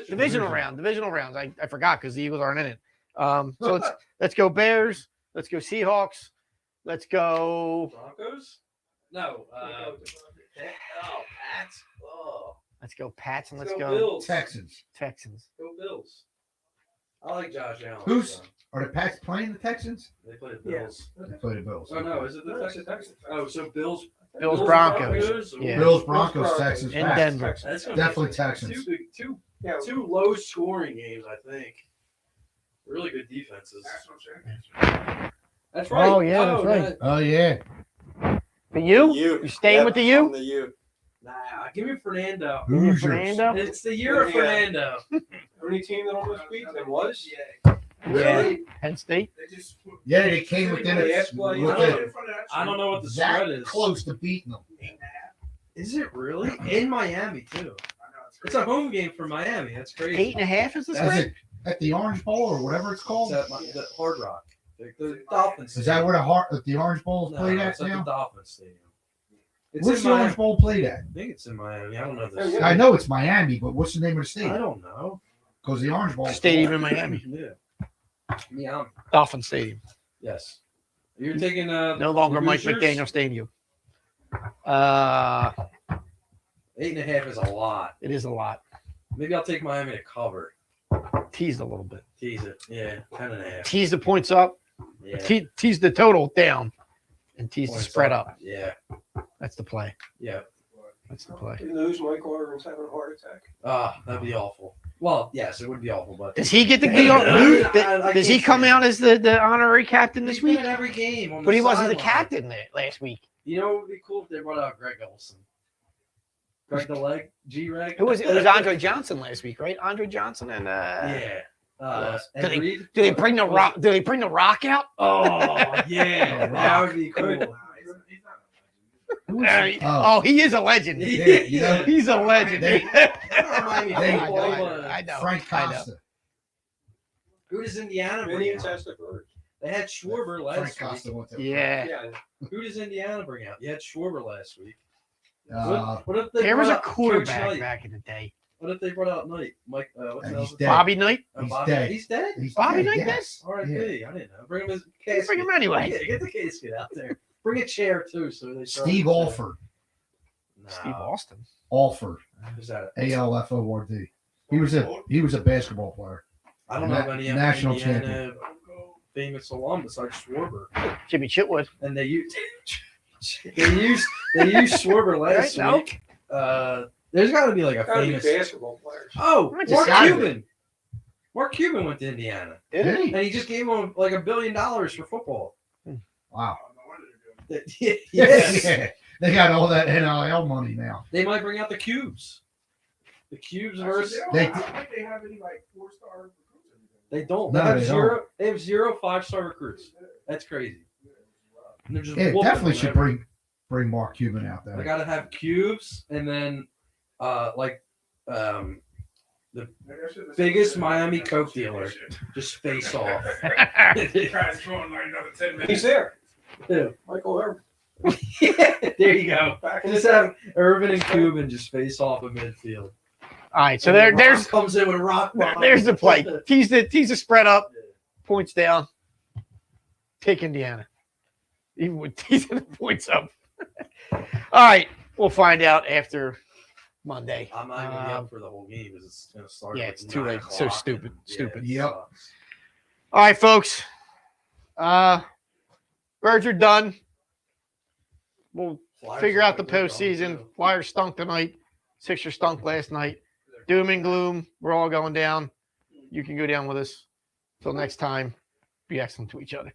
Divisional rounds. I forgot because the Eagles aren't in it. So let's go Bears. Let's go Seahawks. Let's go. Broncos? No. Pats. Oh. Let's go Pats and let's go go Bills. Texans. Texans. Go Bills. I like Josh Allen. Who's- so Are the Pats playing the Texans? They play the Bills. They play the Bills. Oh no, is it the Texans? Oh, so Bills. Bills, Broncos. Or- Yeah. Bills, Broncos, Texans, In Pats. Denver. That's gonna Definitely be Texans. Yeah, two low scoring games, I think. Really good defenses. That's what I'm saying. That's right. Oh, yeah, that's right. that- Oh yeah. The U? You. You staying with the U? I'm the U. Nah, give me Fernando. Hoosiers. Fernando? It's the year of Yeah. Fernando. only team that almost beat them was. Yeah. Penn State. They just put Yeah, they came within They it. asked why you within did in front of that I don't know what the that spread is. close to beating them. 8.5. Is it really in Miami too? I know It's a home game for Miami. That's crazy. 8.5 is the That's spread? it. At the Orange Bowl or whatever it's called. It's at the Hard Rock. The Dolphins. Is that where the Orange Bowl is No, played at it's at the now? Dolphins Stadium. It's What's in the Miami. Orange Bowl played at? I think it's in Miami. I don't know Oh, this. yeah. I know it's Miami, but what's the name of the I stadium? don't know. Because the Orange Bowl Stadium in Miami. Yeah. Yeah. Dolphin Stadium. Yes. You're taking No longer Mike Hoosiers? McDaniel Stadium. 8.5 is a lot. It is a lot. Maybe I'll take Miami to cover. Teased a little bit. Tease it. Yeah. 10.5. Tease the points up. Yeah. Tease the total down. And tease the Points spread up. Yeah. That's the play. Yeah. That's the play. They lose, Mike Orton's having a heart attack. That'd be awful. Well, yes, it would be awful, but Does he get the I Does he can't come say out that. as the honorary captain this He's been week? in every game. On But the he wasn't the sideline. captain last week. You know what would be cool if they brought out Greg Olson. Greg the leg, G-Reg. Who was it? It was Andre Johnson last week, right? Andre Johnson and Yeah. Ed Reed? Do they bring the rock? Do they bring the rock out? Oh yeah, that would be cool. Who is Uh, oh, oh, he is a legend. yeah, you know, He's a legend. They- Remind me they- of football, I know. Frank I know. Costa. Who does Indiana bring Vinny out? Testaverde. They had Schwarber Frank last week. Costa went there. Yeah. Yeah, Who does Indiana bring out? You had Schwarber last week. Uh, What if they There was brought a out Coach quarterback Knight? back in the day. What if they brought out Knight? Mike, what's the he's hell's his dead. name? Bobby Knight. He's Bobby- dead. He's dead? He's Bobby dead, Knight yes. R.I.P. I didn't know. Bring him his Let's casket. bring him anyway. Yeah, get the casket out there. Bring a chair too, so they throw Steve the chair. Alford. No. Steve Austin. Alford. Who's that? ALFORD. He was a basketball player. I don't know of any National Indiana famous alum besides Schwarber. Jimmy Chitwood. And they used Schwarber last Right, no. week. There's got to be like a gotta be famous. basketball players. Oh, Just Mark gotta be. Cuban. Mark Cuban went to Indiana, Did Did he? he? and he just gave him like $1 billion for football. Wow. Yes. Yeah. They got all that NIL money now. They might bring out the cubes. The cubes versus They- I don't think they have any like 4-star recruits. they don't. No, They have they zero. They have 0 5-star recruits. That's crazy. And they're just Yeah, whooping definitely them should every- bring Mark Cuban out They there. got to have cubes, and then biggest Miami Coke dealer just face off. Guy's throwing like another 10 minutes. He's there. Yeah. Michael Irvin. There you go. Back in Just the have Irvin and Cuban just face off in midfield. All right. So And then there's Rock comes in with a rock. bomb. there's the play. Tease the spread up, points down. Take Indiana. Even with teasing the points up. All right. We'll find out after Monday. I'm not even up for the whole game because it's going to start. Yeah, at it's too 9 late. So o'clock, stupid. and, Stupid. it Yep. sucks. All right, folks. Birds are done. We'll Flyers figure look out the like they're going, postseason. too. Flyers stunk tonight. Sixers stunk last night. Doom and gloom. We're all going down. You can go down with us. Till next time, be excellent to each other.